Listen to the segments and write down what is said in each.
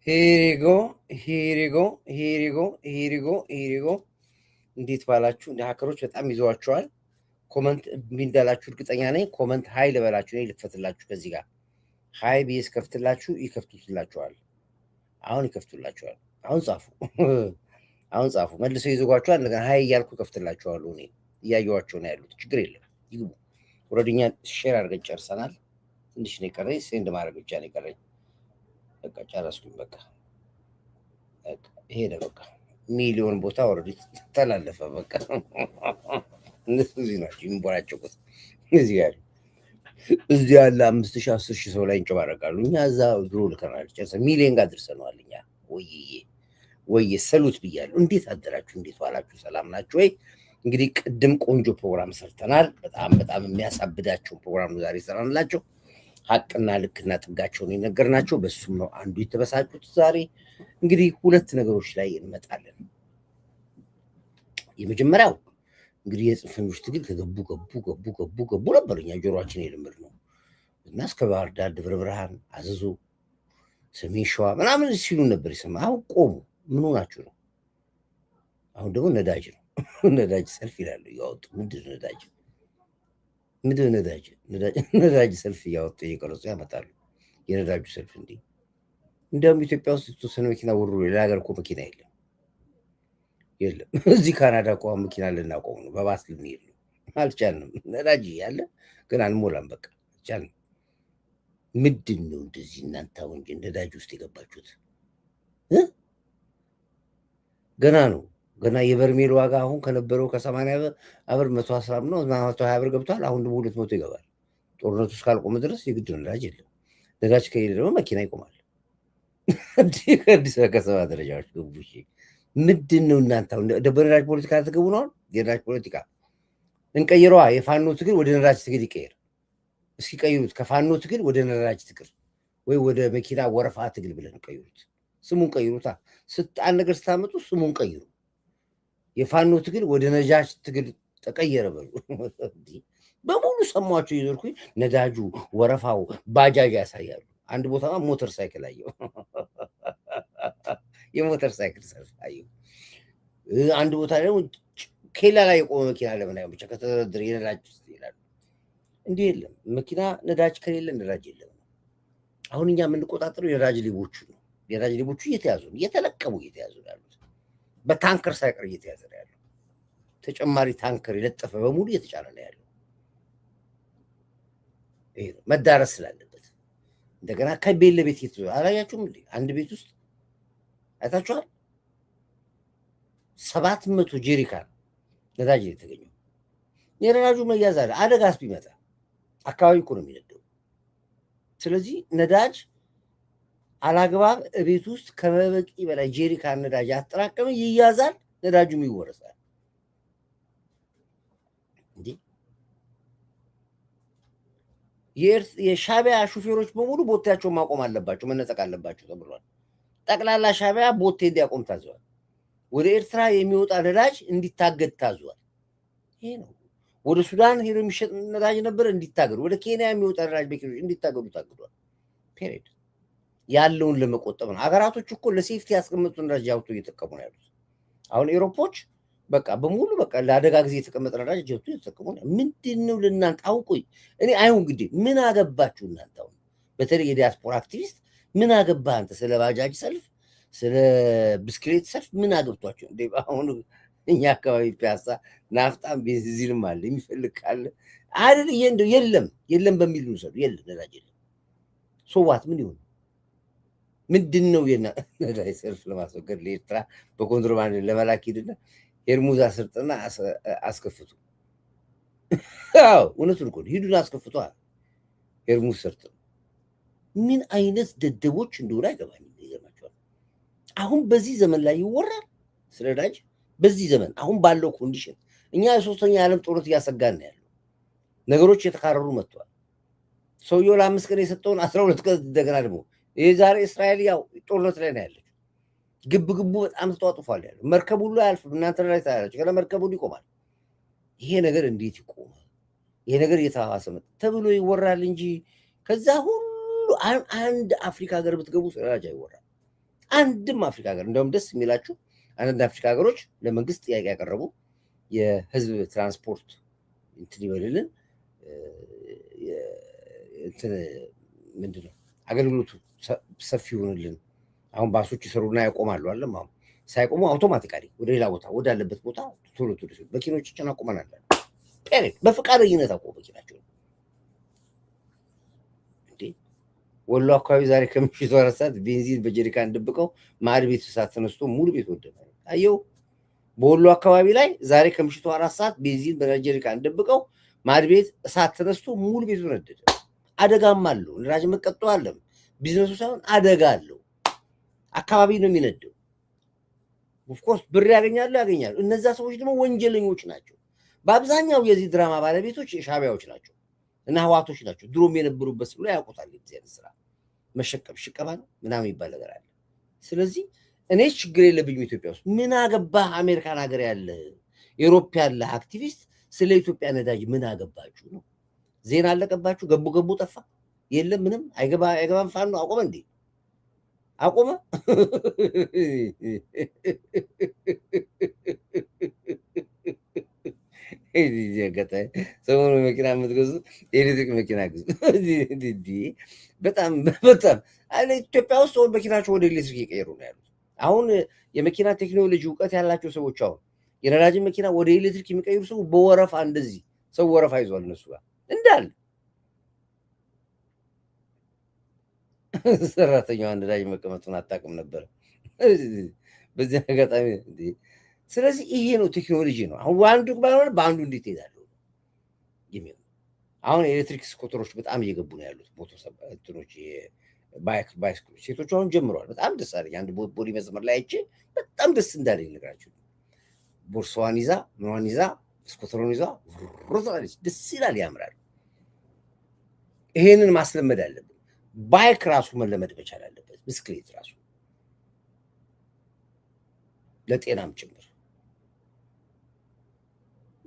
Here you go, here you go, here you go, here you go, here you go. እንዴት ባላችሁ እንደ ሀከሮች በጣም ይዘዋቸዋል። ኮመንት ቢንዳላችሁ እርግጠኛ ነኝ። ኮመንት ሃይ ልበላችሁ ነው ልክፈትላችሁ። ከዚህ ጋር ሃይ ቢስ ከፍትላችሁ ይከፍቱላችኋል። አሁን ይከፍቱላችኋል። አሁን ጻፉ፣ አሁን ጻፉ። መልሰው ይዘጓችኋል። እንደገና ሃይ እያልኩ ከፍትላችኋለሁ። እኔ እያየኋቸው ነው ያሉት። ችግር የለም ይግቡ። ወረድኛ ሼር አድርገን ጨርሰናል። ትንሽ ነው የቀረኝ። ሴንድ ማድረግ ብቻ ነው የቀረኝ። በቃ ጨረስኩኝ። በቃ ሄደ። በቃ ሚሊዮን ቦታ ወረድ ተላለፈ። በቃ እነሱ እዚህ ናቸው የሚንቦራጨቁት። እዚህ ያለ እዚህ ያለ 5,000 10,000 ሰው ላይ እንጨባረቃሉ። እኛ እዛ ድሮ ልከናል። ጨርሰ ሚሊዮን ጋር ደርሰነዋል። እኛ ወይዬ ሰሉት ብያለሁ። እንዴት አደራችሁ? እንዴት ዋላችሁ? ሰላም ናችሁ ወይ? እንግዲህ ቅድም ቆንጆ ፕሮግራም ሰርተናል። በጣም የሚያሳብዳቸውን ፕሮግራም ነው ዛሬ ሰራንላቸው። ሀቅና ልክና ጥጋቸውን የነገርናቸው በሱም ነው አንዱ የተበሳጩት። ዛሬ እንግዲህ ሁለት ነገሮች ላይ እንመጣለን። የመጀመሪያው እንግዲህ የጽንፈኞች ትግል ከገቡ ነበር። እኛ ጆሮአችን የልምድ ነው እና እስከ ባህር ዳር፣ ደብረ ብርሃን፣ አዘዞ፣ ሰሜን ሸዋ ምናምን ሲሉ ነበር ይሰማ። አሁን ቆሙ። ምን ሆናችሁ ነው? አሁን ደግሞ ነዳጅ ነው። ነዳጅ ሰልፍ ይላሉ እያወጡ። ምንድን ነው ነዳጅ? ነዳጅ ሰልፍ እያወጡ እየቀረጹ ያመጣሉ። የነዳጁ ሰልፍ እንዲያውም ኢትዮጵያ ውስጥ የተወሰነ መኪና ወሩ። ሌላ ሀገር እኮ መኪና የለም። እዚህ ካናዳ እኮ መኪና ልናቆም ነው። በባስ ልንሄድ ነው። አልቻልንም። ነዳጅ ያለ ግን አንሞላም። በቃ አልቻልንም። ምንድን ነው እንደዚህ እናንተ አሁን ነዳጅ ውስጥ የገባችሁት? ገና ነው። ገና የበርሜል ዋጋ አሁን ከነበረው ከ80 ብር 110 ነው 120 ብር ገብቷል። አሁን ደግሞ 200 ይገባል። ጦርነቱ እስካልቆመ ድረስ የግድ ነዳጅ የለም። ነዳጅ ከሌለ ደግሞ መኪና ይቆማል። አዲስ ከሰባ ደረጃዎች ገቡ። ምንድን ነው እናንተ በነዳጅ ፖለቲካ ተገቡ ነው? የነዳጅ ፖለቲካ እንቀይረዋ። የፋኖ ትግል ወደ ነዳጅ ትግል ይቀየር። እስኪ ቀይሩት። ከፋኖ ትግል ወደ ነዳጅ ትግል ወይ ወደ መኪና ወረፋ ትግል ብለን ቀይሩት። ስሙን ቀይሩታ። ስጣን ነገር ስታመጡ ስሙን ቀይሩ። የፋኖ ትግል ወደ ነዳጅ ትግል ተቀየረ በሉ። በሙሉ ሰሟቸው ይዘርኩኝ። ነዳጁ፣ ወረፋው፣ ባጃጅ ያሳያሉ። አንድ ቦታ ሞተር ሳይክል አየሁ። የሞተር ሳይክል ሰልፍ አየሁ። አንድ ቦታ ደግሞ ኬላ ላይ የቆመ መኪና ለምን ብቻ ከተደረደረ የነዳጅ ይላሉ። እንዲህ የለም መኪና ነዳጅ ከሌለ ነዳጅ የለም። አሁን እኛ የምንቆጣጠረው የነዳጅ ሌቦቹ ነው። የነዳጅ ሌቦቹ እየተያዙ ነው፣ እየተለቀሙ እየተያዙ ነው ያሉት። በታንከር ሳይቀር እየተያዘ ነው ያለው። ተጨማሪ ታንከር የለጠፈ በሙሉ እየተጫነ ነው ያለው። ይሄ መዳረስ ስላለበት እንደገና ከቤት ለቤት እየተዞረ አላያችሁም እንዴ? አንድ ቤት ውስጥ አይታችኋል? 700 ጄሪካን ነዳጅ የተገኘው። የነዳጁ መያዝ አለ። አደጋስ ቢመጣ አካባቢ እኮ ነው የሚነደው። ስለዚህ ነዳጅ አላግባብ ቤት ውስጥ ከበቂ በላይ ጄሪካን ነዳጅ አጠራቀመ ይያዛል፣ ነዳጁም ይወረሳል። እንዴ የሻቢያ ሹፌሮች በሙሉ ቦቴያቸውን ማቆም አለባቸው፣ መነጠቅ አለባቸው ተብሏል። ጠቅላላ ሻቢያ ቦቴ እንዲያቆም ታዘዋል። ወደ ኤርትራ የሚወጣ ነዳጅ እንዲታገድ ታዟል። ይሄ ነው። ወደ ሱዳን ሄዶ የሚሸጥ ነዳጅ ነበር እንዲታገዱ፣ ወደ ኬንያ የሚወጣ ነዳጅ በኪሎች እንዲታገዱ ታግዷል። ፔሬድ ያለውን ለመቆጠብ ነው። ሀገራቶች እኮ ለሴፍቲ ያስቀመጡ ነዳጅ ያውጡ እየተጠቀሙ ነው ያሉት። አሁን ኤሮፖች በቃ በሙሉ በቃ ለአደጋ ጊዜ የተቀመጠ ነዳጅ ጀብቱ እየተጠቀሙ ነው። ምንድን ነው ለእናንተ አሁን? ቆይ እኔ አይሁን እንግዲህ ምን አገባችሁ እናንተ? አሁን በተለይ የዲያስፖራ አክቲቪስት ምን አገባህ አንተ? ስለ ባጃጅ ሰልፍ፣ ስለ ብስክሌት ሰልፍ ምን አገብቷቸው? አሁን እኛ አካባቢ ፒያሳ ናፍጣም ቤንዚንም አለ። የሚፈልግ ካለ አይደል የለም በሚል ነው የለም ነዳጅ የለም። ሶዋት ምን ይሁን? ምንድን ነው የነዳጅ ሰልፍ ለማስወገድ ለኤርትራ በኮንትሮባንድ ለመላክ ሂድና ሄርሙዝ አስርጥና አስከፍቱ። አዎ እውነቱን እኮ ሂዱን አስከፍቱ። ሄርሙዝ ሰርጥ ምን አይነት ደደቦች እንደሆነ አይገባኝም። ይገርማቸዋል። አሁን በዚህ ዘመን ላይ ይወራል ስለ ነዳጅ። በዚህ ዘመን አሁን ባለው ኮንዲሽን እኛ የሶስተኛ የዓለም ጦርነት እያሰጋን ነው ያለው። ነገሮች የተካረሩ መጥተዋል። ሰውየው ለ5 ቀን የሰጠውን 12 ቀን እንደገና ደግሞ ይህ ዛሬ እስራኤል ያው ጦርነት ላይ ነው ያለች። ግቡ በጣም ተጧጡፏል ያለው። መርከብ ሁሉ አያልፍም። እናንተ ላይ ታያላችሁ። ገና መርከቡ ይቆማል። ይሄ ነገር እንዴት ይቆማል? ይሄ ነገር እየተባባሰ መጣ ተብሎ ይወራል እንጂ ከዛ ሁሉ አንድ አፍሪካ ሀገር ብትገቡ ነዳጅ አይወራም። አንድም አፍሪካ ሀገር እንደውም ደስ የሚላችሁ አንዳንድ አፍሪካ ሀገሮች ለመንግስት ጥያቄ ያቀረቡ የህዝብ ትራንስፖርት እንትን ይበልልን እንትን ምንድነው አገልግሎቱ ሰፊ ይሆንልን። አሁን ባሶች ይሰሩና ያቆማሉ አለም። አሁን ሳይቆሙ አውቶማቲካሊ ወደ ሌላ ቦታ ወዳለበት ቦታ ቶሎ ቶሎ መኪኖች ጭና ቆመናል። ፔሬድ በፈቃደኝነት አቆሙ መኪናቸው። እንዴ ወሎ አካባቢ ዛሬ ከምሽቱ 4 ሰዓት ቤንዚን በጀሪካን ደብቀው ማድ ቤት እሳት ተነስቶ ሙሉ ቤት ወደመ። አየው በወሎ አካባቢ ላይ ዛሬ ከምሽቱ 4 ሰዓት ቤንዚን በጀሪካን ደብቀው ማድ ቤት እሳት ተነስቶ ሙሉ ቤት ነደደ። አደጋም አለው። ነዳጅ መቀጦ አለም ቢዝነሱ ሳይሆን አደጋ አለው። አካባቢ ነው የሚነደው። ኦፍኮርስ ብር ያገኛሉ። እነዛ ሰዎች ደግሞ ወንጀለኞች ናቸው። በአብዛኛው የዚህ ድራማ ባለቤቶች ሻቢያዎች ናቸው እና ህዋቶች ናቸው። ድሮም የነበሩበት ብሎ ያውቁታል። የዚህ ስራ መሸቀብ ሽቀባ ነው ምናምን ይባል ነገር አለ። ስለዚህ እኔ ችግር የለብኝም ኢትዮጵያ ውስጥ። ምን አገባህ አሜሪካን ሀገር ያለ ኤሮፕ ያለ አክቲቪስት ስለ ኢትዮጵያ ነዳጅ ምን አገባችሁ ነው? ዜና አለቀባችሁ? ገቡ ጠፋ የለም ምንም አይገባም። ፋኖ አቆመ እንዴ? አቆመ? ሰሞኑ መኪና የምትገዙ የኤሌክትሪክ መኪና ግዙ። በጣም ኢትዮጵያ ውስጥ መኪናቸው ወደ ኤሌክትሪክ እየቀየሩ ነው ያሉት። አሁን የመኪና ቴክኖሎጂ እውቀት ያላቸው ሰዎች አሁን የነዳጅን መኪና ወደ ኤሌክትሪክ የሚቀይሩ ሰው በወረፋ እንደዚህ ሰው ወረፋ ይዟል እነሱ ጋር እንዳለ ሰራተኛዋ ነዳጅ መቀመጡን አታውቅም ነበር በዚህ አጋጣሚ። ስለዚህ ይሄ ነው ቴክኖሎጂ ነው። አሁን አንዱ ባይሆን በአንዱ እንዴት ይሄዳሉ? አሁን ኤሌክትሪክ ስኩተሮች በጣም እየገቡ ነው ያሉት። እንትኖች ባይስክሎች ሴቶች አሁን ጀምረዋል። በጣም ደስ አለኝ። አንድ ቦዲ መስመር ላይ አይቼ በጣም ደስ እንዳለኝ ነግራችሁ። ቦርሳዋን ይዛ ምኗን ይዛ ስኩተሩን ይዛ ሮዛለች። ደስ ይላል፣ ያምራል። ይሄንን ማስለመድ አለብን። ባይክ ራሱ መለመድ መቻል አለበት። ብስክሌት ራሱ ለጤናም ጭምር።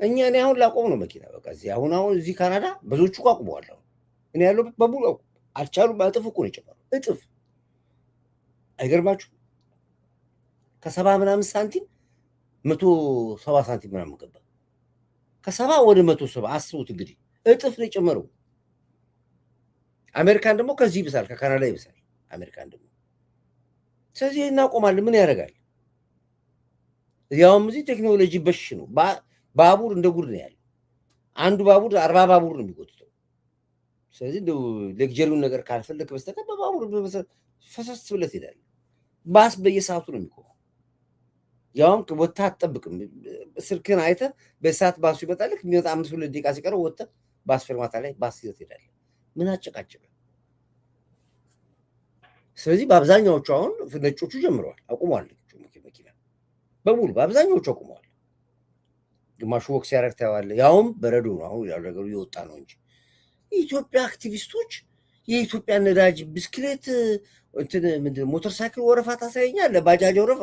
እኔ አሁን ላቆም ነው መኪና በቃ አሁን እዚህ ካናዳ ብዙዎቹ አቁመዋል። እኔ ያለሁበት በሙሉ አልቻሉም። እጥፍ እኮ ነው የጨመረው፣ እጥፍ። አይገርማችሁ? ከ70 ምናምን ሳንቲም 170 ሳንቲም ምናምን ገባ። ከ70 ወደ 170 አስቡት እንግዲህ እጥፍ ነው የጨመረው። አሜሪካን ደግሞ ከዚህ ይብሳል፣ ከካናዳ ይብሳል አሜሪካን ደግሞ። ስለዚህ እናቆማለን። ምን ያደርጋል? ያውም እዚህ ቴክኖሎጂ በሽ ነው። ባቡር እንደ ጉድ ነው ያለው። አንዱ ባቡር 40 ባቡር ነው የሚጎትተው። ስለዚህ ሌክጀሪውን ነገር ካልፈለክ በስተቀር በባቡር ፈሰስ ብለት ሄዳል። ባስ በየሰዓቱ ነው የሚቆመው። ያውም ወታ አትጠብቅም። ስልክህን አይተህ በሰዓት ባሱ ይመጣልክ። የሚወጣ 5-2 ደቂቃ ሲቀረው ወጥተህ ባስ ፌርማታ ላይ ባስ ይዘህ ትሄዳለህ። ምን አጨቃጨቀ? ስለዚህ በአብዛኛዎቹ አሁን ነጮቹ ጀምረዋል፣ አቁመዋል። መኪና በሙሉ በአብዛኛዎቹ አቁመዋል። ግማሹ ወቅት ሲያደርግ ታየዋለህ። ያውም በረዶ ነው። አሁን ነገሩ የወጣ ነው እንጂ የኢትዮጵያ አክቲቪስቶች የኢትዮጵያ ነዳጅ ብስክሌት እንትን ምንድን ሞተር ሳይክል ወረፋ ታሳየኛለህ። ባጃጅ ወረፋ፣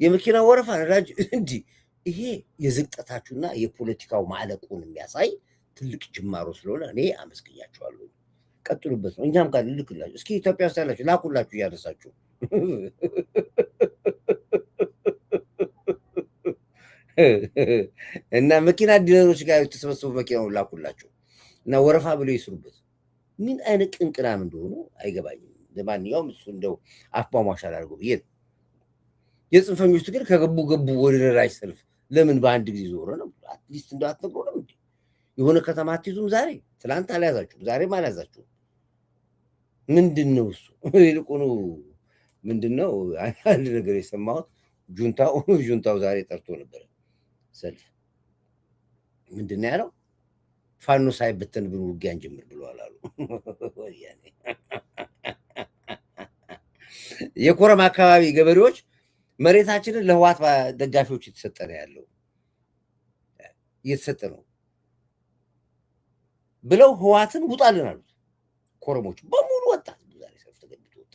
የመኪና ወረፋ፣ ነዳጅ እንዲህ። ይሄ የዝቅጠታችሁና የፖለቲካው ማለቁን የሚያሳይ ትልቅ ጅማሮ ስለሆነ እኔ አመስግኛችኋለሁ። ቀጥሉበት ነው። እኛም ጋር ልልክላችሁ። እስኪ ኢትዮጵያ ውስጥ ያላችሁ ላኩላችሁ እያነሳችሁ እና መኪና ዲለሮች ጋር የተሰበሰቡ መኪናውን ላኩላችሁ እና ወረፋ ብሎ ይስሩበት። ምን አይነት ቅንቅናም እንደሆኑ አይገባኝም። ለማንኛውም እሱ እንደው አፍ ማሟሻ አላደርገው ብዬ ነው። የጽንፈኞቹ ግን ከገቡ ወደ ነዳጅ ሰልፍ ለምን በአንድ ጊዜ ዞረ ነው? አትሊስት እንደው አትነግሮ ነው እንዴ? የሆነ ከተማ አትይዙም? ዛሬ ትላንት አልያዛችሁም፣ ዛሬም አልያዛችሁም። ምንድን ነው እሱ? ይልቁኑ ምንድን ነው አንድ ነገር የሰማሁት ጁንታው ዛሬ ጠርቶ ነበረ ሰልፍ። ምንድን ነው ያለው? ፋኖ ሳይበተን ብን ውጊያን ጀምር ብለዋል አሉ። የኮረም አካባቢ ገበሬዎች መሬታችንን ለህዋት ደጋፊዎች እየተሰጠ ነው ያለው እየተሰጠ ነው ብለው ህዋትን ውጣልን አሉት። ኮረሞች በሙሉ ወጣ። ዛሬ ሰልፍ ተገብቶ ወጣ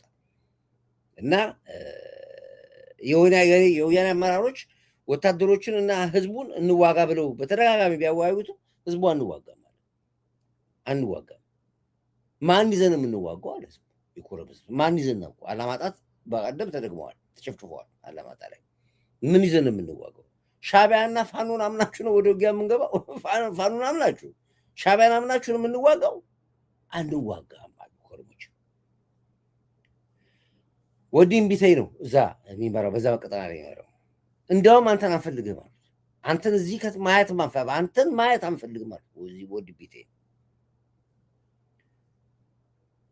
እና የወያኔ አመራሮች ወታደሮችን እና ህዝቡን እንዋጋ ብለው በተደጋጋሚ ቢያወያዩትም ህዝቡ አንዋጋም ማለት አንዋጋም። ማን ይዘን የምንዋጋው አለ ህዝቡ። የኮረም ህዝብ ማን ይዘን ነው? አላማጣት በቀደም ተደግመዋል፣ ተጨፍጭፈዋል። አላማጣ ላይ ምን ይዘን የምንዋጋው? ሻዕቢያና ፋኖን አምናችሁ ነው ወደ ውጊያ የምንገባው? ፋኖን አምናችሁ ሻዕቢያን አምናችሁ ነው የምንዋጋው? አንዋጋም አሉ ኮርሞች። ወዲህም ቢተይ ነው እዛ የሚመራው፣ በዛ ቀጠና ላይ የሚመራው። እንዲያውም አንተን አንፈልግም አሉት። አንተን እዚህ ማየት አንተን ማየት አንፈልግም አሉት። እዚህ ወዲህ ቢተይ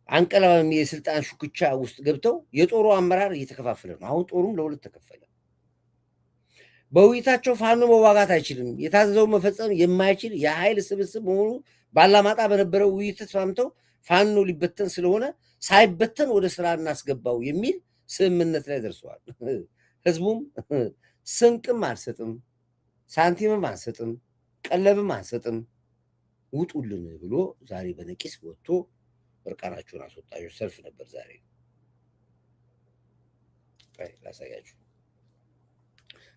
አንቀላም የስልጣን ሹክቻ ውስጥ ገብተው የጦሩ አመራር እየተከፋፈለ ነው። አሁን ጦሩም ለሁለት ተከፈለ። በውይይታቸው ፋኖ መዋጋት አይችልም፣ የታዘዘው መፈጸም የማይችል የኃይል ስብስብ መሆኑ ባላማጣ በነበረው ውይይት ተስማምተው ፋኖ ሊበተን ስለሆነ ሳይበተን ወደ ስራ እናስገባው የሚል ስምምነት ላይ ደርሰዋል። ህዝቡም ስንቅም አንሰጥም፣ ሳንቲምም አንሰጥም፣ ቀለብም አንሰጥም፣ ውጡልን ብሎ ዛሬ በነቂስ ወጥቶ እርቃናቸውን አስወጣጆች ሰልፍ ነበር ዛሬ። ላሳያችሁ፣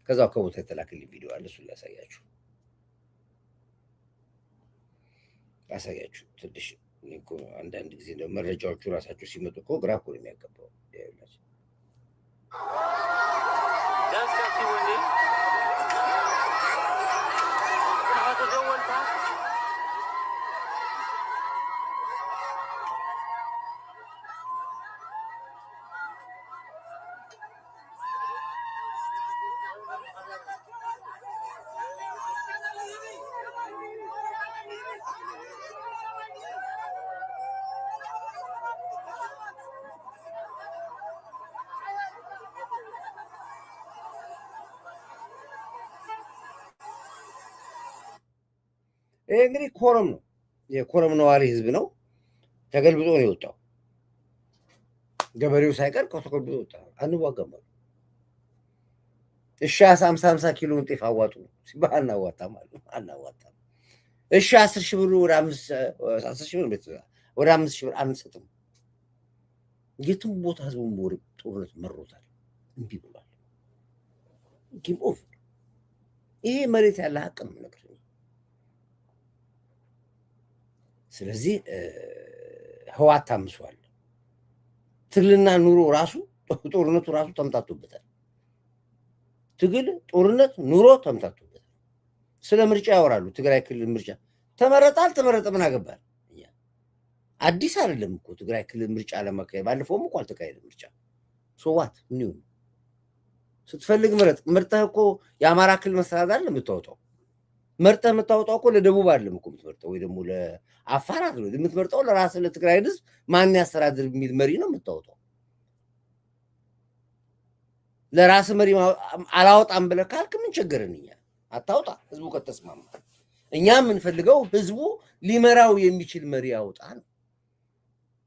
ከዛው ከቦታ የተላከልኝ ቪዲዮ አለ፣ እሱን ላሳያችሁ ትንሽ አንዳንድ ጊዜ እንደው መረጃዎቹ ራሳቸው ሲመጡ እኮ ግራ እኮ ነው የሚያገባው። ይሄ እንግዲህ ኮረም ነው፣ የኮረም ነዋሪ ህዝብ ነው። ተገልብጦ ነው የወጣው። ገበሬው ሳይቀር ተገልብጦ ወጣ። አንዋጋም አሉ። እሺ 50 ኪሎ ጤፍ አዋጡ ሲባል አናዋጣም አሉ። አናዋጣም። እሺ 10 ሺህ ብር ወደ 10 ሺህ ብር ወደ 5 ሺህ ብር አንሰጥም። የትም ቦታ ህዝቡን ጦርነት መሮታል፣ እምቢ ብሏል። ጊም ኦፍ ይሄ መሬት ያለ ሀቅ ነው ነገር። ስለዚህ ህዋት ታምሷል። ትግልና ኑሮ ራሱ ጦርነቱ ራሱ ተምታቶበታል። ትግል፣ ጦርነት፣ ኑሮ ተምታቶበታል። ስለ ምርጫ ያወራሉ። ትግራይ ክልል ምርጫ ተመረጠ አልተመረጠ ምን አገባል? አዲስ አይደለም እኮ ትግራይ ክልል ምርጫ ለማካሄድ። ባለፈውም እኮ አልተካሄደ ምርጫ። ሶዋት ኒው ስትፈልግ ምረጥ። ምርጠህ እኮ የአማራ ክልል መስተዳድር አይደለም የምታወጣው። መርጠህ የምታወጣው እኮ ለደቡብ አይደለም እኮ የምትመርጠው፣ ወይ ደግሞ ለአፋር አይደለም የምትመርጠው። ለራስህ ለትግራይ ህዝብ ማን ያስተዳድር የሚል መሪ ነው የምታወጣው። ለራስህ መሪ አላወጣም ብለህ ካልክ ምን ቸገረን እኛ? አታውጣ፣ ህዝቡ ከተስማማ። እኛ የምንፈልገው ህዝቡ ሊመራው የሚችል መሪ ያውጣ ነው።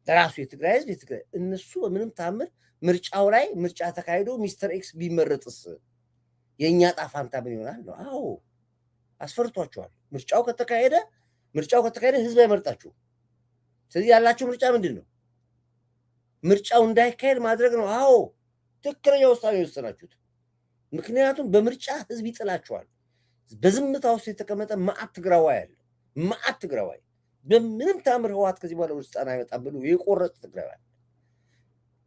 ለራሱ የትግራይ ህዝብ የትግራይ እነሱ በምንም ታምር ምርጫው ላይ ምርጫ ተካሂዶ ሚስተር ኤክስ ቢመረጥስ የእኛ ጣፋንታ ምን ይሆናል ነው? አዎ አስፈርቷቸዋል። ምርጫው ከተካሄደ ህዝብ አይመርጣችሁ። ስለዚህ ያላችሁ ምርጫ ምንድን ነው? ምርጫው እንዳይካሄድ ማድረግ ነው። አዎ ትክክለኛ ውሳኔ የወሰናችሁት። ምክንያቱም በምርጫ ህዝብ ይጥላችኋል። በዝምታ ውስጥ የተቀመጠ መዓት ትግራዋይ አለ። መዓት ትግራዋይ በምንም ታምር ህወሓት ከዚህ በኋላ ወደ ስልጣን አይመጣም ብሎ የቆረጠ ትግራዋይ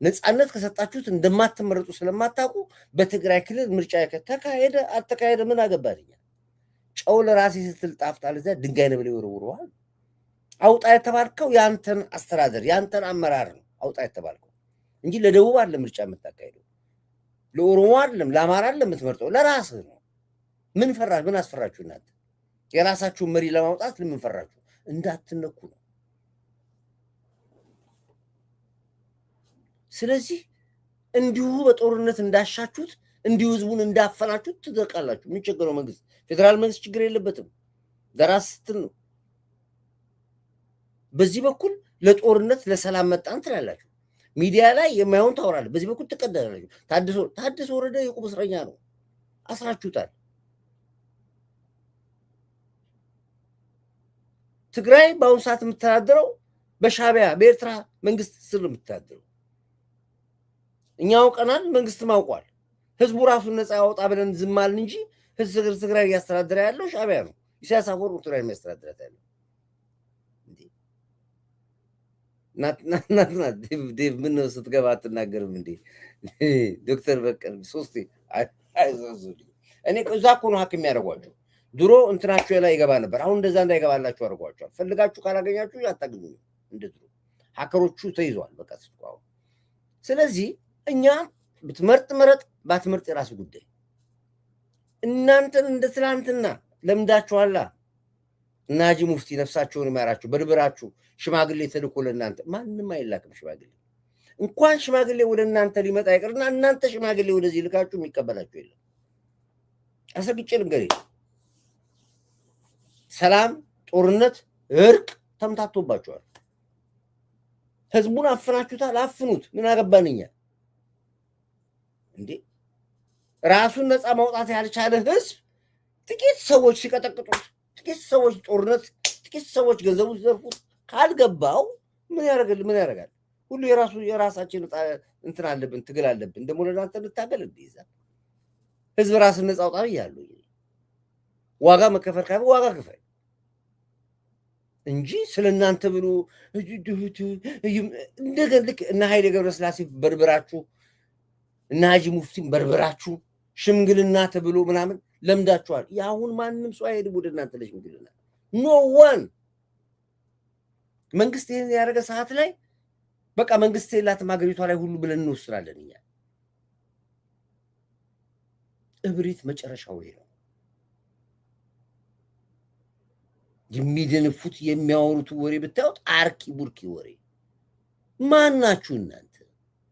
ነፃነት ከሰጣችሁት እንደማትመረጡ ስለማታውቁ በትግራይ ክልል ምርጫ ተካሄደ አልተካሄደ ምን አገባልኛ? ጨው ለራሴ ስትል ጣፍጣል። እዚያ ድንጋይ ነው ብለው ይወረውረዋል። አውጣ የተባልከው ያንተን አስተዳደር ያንተን አመራር ነው አውጣ የተባልከው እንጂ ለደቡብ አይደለም ምርጫ የምታካሄደው፣ ለኦሮሞ አይደለም፣ ለአማራ አይደለም የምትመርጠው፣ ለራስህ ነው። ምን ፈራችሁ? ምን አስፈራችሁ እናንተ? የራሳችሁን መሪ ለማውጣት ለምን ፈራችሁ? እንዳትነኩ ነው። ስለዚህ እንዲሁ በጦርነት እንዳሻችሁት እንዲሁ ህዝቡን እንዳፈናችሁት ትዘቃላችሁ። የሚቸገረው መንግስት ፌዴራል መንግስት ችግር የለበትም። ለራስ ስትል ነው። በዚህ በኩል ለጦርነት ለሰላም መጣን ትላላችሁ። ሚዲያ ላይ የማይሆን ታወራለህ። በዚህ በኩል ትቀደላላችሁ። ታደሰ ወረደ የቁም እስረኛ ነው፣ አስራችሁታል። ትግራይ በአሁኑ ሰዓት የምተዳደረው በሻዕቢያ በኤርትራ መንግስት ስር ነው የምተዳደረው። እኛ አውቀናል፣ መንግስትም አውቋል። ህዝቡ ራሱን ነፃ ያወጣ ብለን ዝም አልን እንጂ ትግራይ እያስተዳደረ ያለው ሻዕቢያ ነው። ኢሳያስ አፈወርቂ ትግራይ የሚያስተዳድራት ያለው ናት ዴቭ ምን ነው ስትገባ አትናገርም እንዴ? ዶክተር በቀል ሶስቴ አይዞህ እኔ እዛ እኮ ነው ሐኪም ያደርጓቸው። ድሮ እንትናችሁ ላይ ይገባ ነበር። አሁን እንደዛ እንዳይገባላችሁ አድርጓቸዋል። ፈልጋችሁ ካላገኛችሁ አታገኙ። እንደ ድሮ ሀከሮቹ ተይዟል በቃ ስትቋው። ስለዚህ እኛ ብትመርጥ ምረጥ፣ ባትመርጥ የራሱ ጉዳይ። እናንተን እንደ ትላንትና ለምዳችኋላ። እና ሀጂ ሙፍቲ ነፍሳቸውን ይማራችሁ በድብራችሁ ሽማግሌ ተልኮ ለእናንተ ማንም አይላክም። ሽማግሌ እንኳን ሽማግሌ ወደ እናንተ ሊመጣ ይቅርና እናንተ ሽማግሌ ወደዚህ ልካችሁ የሚቀበላችሁ የለም። አሰግጬ ልንገርህ፣ ሰላም፣ ጦርነት፣ እርቅ ተምታቶባችኋል። ህዝቡን አፍናችሁታል። አፍኑት። ምን አገባንኛ እንዴ? ራሱን ነፃ ማውጣት ያልቻለ ህዝብ ጥቂት ሰዎች ሲቀጠቅጡት፣ ጥቂት ሰዎች ጦርነት፣ ጥቂት ሰዎች ገንዘቡ ሲዘርፉት ካልገባው ምን ያደርጋል? ምን ያደርጋል? ሁሉ የራሳችን እንትን አለብን፣ ትግል አለብን። ደግሞ ለእናንተ ልታገል ይይዛል። ህዝብ ራስን ነፃ አውጣ ያሉ ዋጋ መከፈል ካለ ዋጋ ክፈል እንጂ ስለእናንተ ብሎ እንደገና ልክ እነ ኃይሌ ገብረስላሴ በርብራችሁ እነ ሀጂ ሙፍቲን በርብራችሁ ሽምግልና ተብሎ ምናምን ለምዳችኋል። የአሁን ማንም ሰው አይሄድም ወደ እናንተ ለሽምግልና። ኖ ዋን መንግስት ይህን ያደረገ ሰዓት ላይ በቃ መንግስት የላትም ሀገሪቷ ላይ ሁሉ ብለን እንወስናለን እኛ። እብሪት መጨረሻው ይሄ ነው። የሚደንፉት የሚያወሩት ወሬ ብታዩት አርኪ ቡርኪ ወሬ። ማን ናችሁ እናንተ?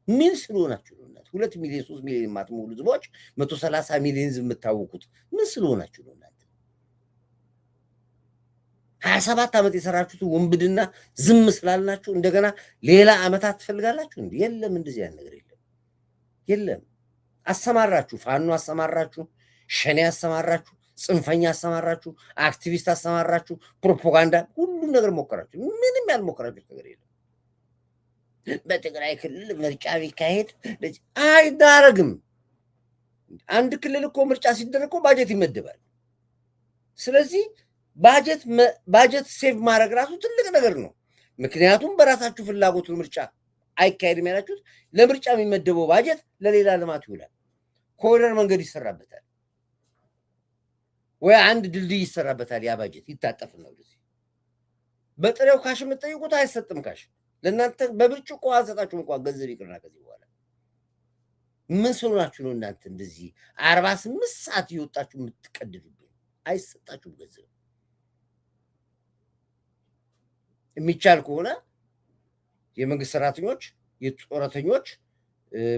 ምን ስለሆናችሁ ነው እናንተ? 2 ሚሊዮን 3 ሚሊዮን የማትሞሉ ህዝቦች 130 ሚሊዮን ህዝብ የምታወቁት ምን ስለሆናችሁ ነው እናንተ? 27 ዓመት የሰራችሁት ወንብድና ዝም ስላልናችሁ እንደገና ሌላ ዓመታት ትፈልጋላችሁ እንዴ? የለም፣ እንደዚህ አይነት ነገር የለም። የለም። አሰማራችሁ፣ ፋኖ አሰማራችሁ፣ ሸኔ አሰማራችሁ፣ ጽንፈኛ አሰማራችሁ፣ አክቲቪስት አሰማራችሁ፣ ፕሮፓጋንዳ፣ ሁሉም ነገር ሞከራችሁ። ምንም ያልሞከራችሁ ነገር የለም። በትግራይ ክልል ምርጫ ቢካሄድ አይዳረግም። አንድ ክልል እኮ ምርጫ ሲደረግ እኮ ባጀት ይመደባል። ስለዚህ ባጀት ሴቭ ማድረግ ራሱ ትልቅ ነገር ነው። ምክንያቱም በራሳችሁ ፍላጎቱ ምርጫ አይካሄድም ያላችሁት፣ ለምርጫ የሚመደበው ባጀት ለሌላ ልማት ይውላል። ኮሪደር መንገድ ይሰራበታል ወይ አንድ ድልድይ ይሰራበታል። ያ ባጀት ይታጠፍና ወደዚህ በጥሬው ካሽ የምትጠይቁት አይሰጥም። ካሽ ለእናንተ በብርጭቆ አንሰጣችሁም እንኳን ገንዘብ ይቅርና ከዚህ በኋላ ምን ስለሆናችሁ ነው እናንተ እንደዚህ 48 ሰዓት እየወጣችሁ የምትቀድዱብኝ? አይሰጣችሁም ገንዘብ። የሚቻል ከሆነ የመንግስት ሰራተኞች፣ የጡረተኞች፣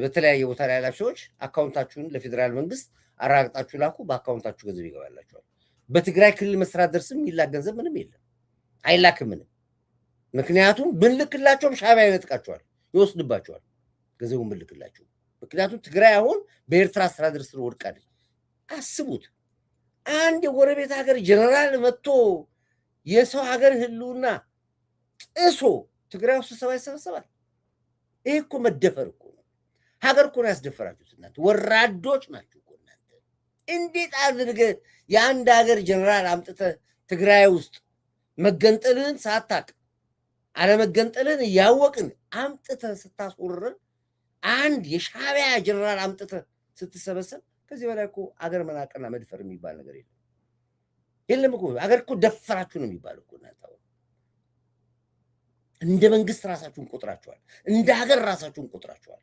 በተለያየ ቦታ ላይ ያላችሁ ሰዎች አካውንታችሁን ለፌዴራል መንግስት አራግጣችሁ ላኩ። በአካውንታችሁ ገንዘብ ይገባላችኋል። በትግራይ ክልል መስተዳድር ስም የሚላክ ገንዘብ ምንም የለም፣ አይላክም ምንም። ምክንያቱም ብንልክላቸውም ሻዕቢያ ይነጥቃቸዋል፣ ይወስድባቸዋል ገንዘቡን ብንልክላቸው። ምክንያቱም ትግራይ አሁን በኤርትራ አስተዳደር ስር ወድቃለች። አስቡት፣ አንድ የጎረቤት ሀገር ጀነራል መጥቶ የሰው ሀገር ህልውና ጥሶ ትግራይ ውስጥ ስብሰባ ይሰበሰባል። ይሄ እኮ መደፈር እኮ ነው። ሀገር እኮ ነው ያስደፈራችሁት እናንተ። ወራዶች ናችሁ እኮ እናንተ። እንዴት አድርገህ የአንድ ሀገር ጀነራል አምጥተህ ትግራይ ውስጥ መገንጠልን ሳታቅ አለመገንጠልን እያወቅን አምጥተህ ስታስወርረን፣ አንድ የሻዕቢያ ጀነራል አምጥተህ ስትሰበሰብ፣ ከዚህ በላይ እኮ አገር መናቅና መድፈር የሚባል ነገር የለም። የለም እኮ አገር እኮ ደፈራችሁ ነው የሚባል እኮ እናንተ። እንደ መንግስት ራሳችሁን ቆጥራችኋል፣ እንደ ሀገር ራሳችሁን ቆጥራችኋል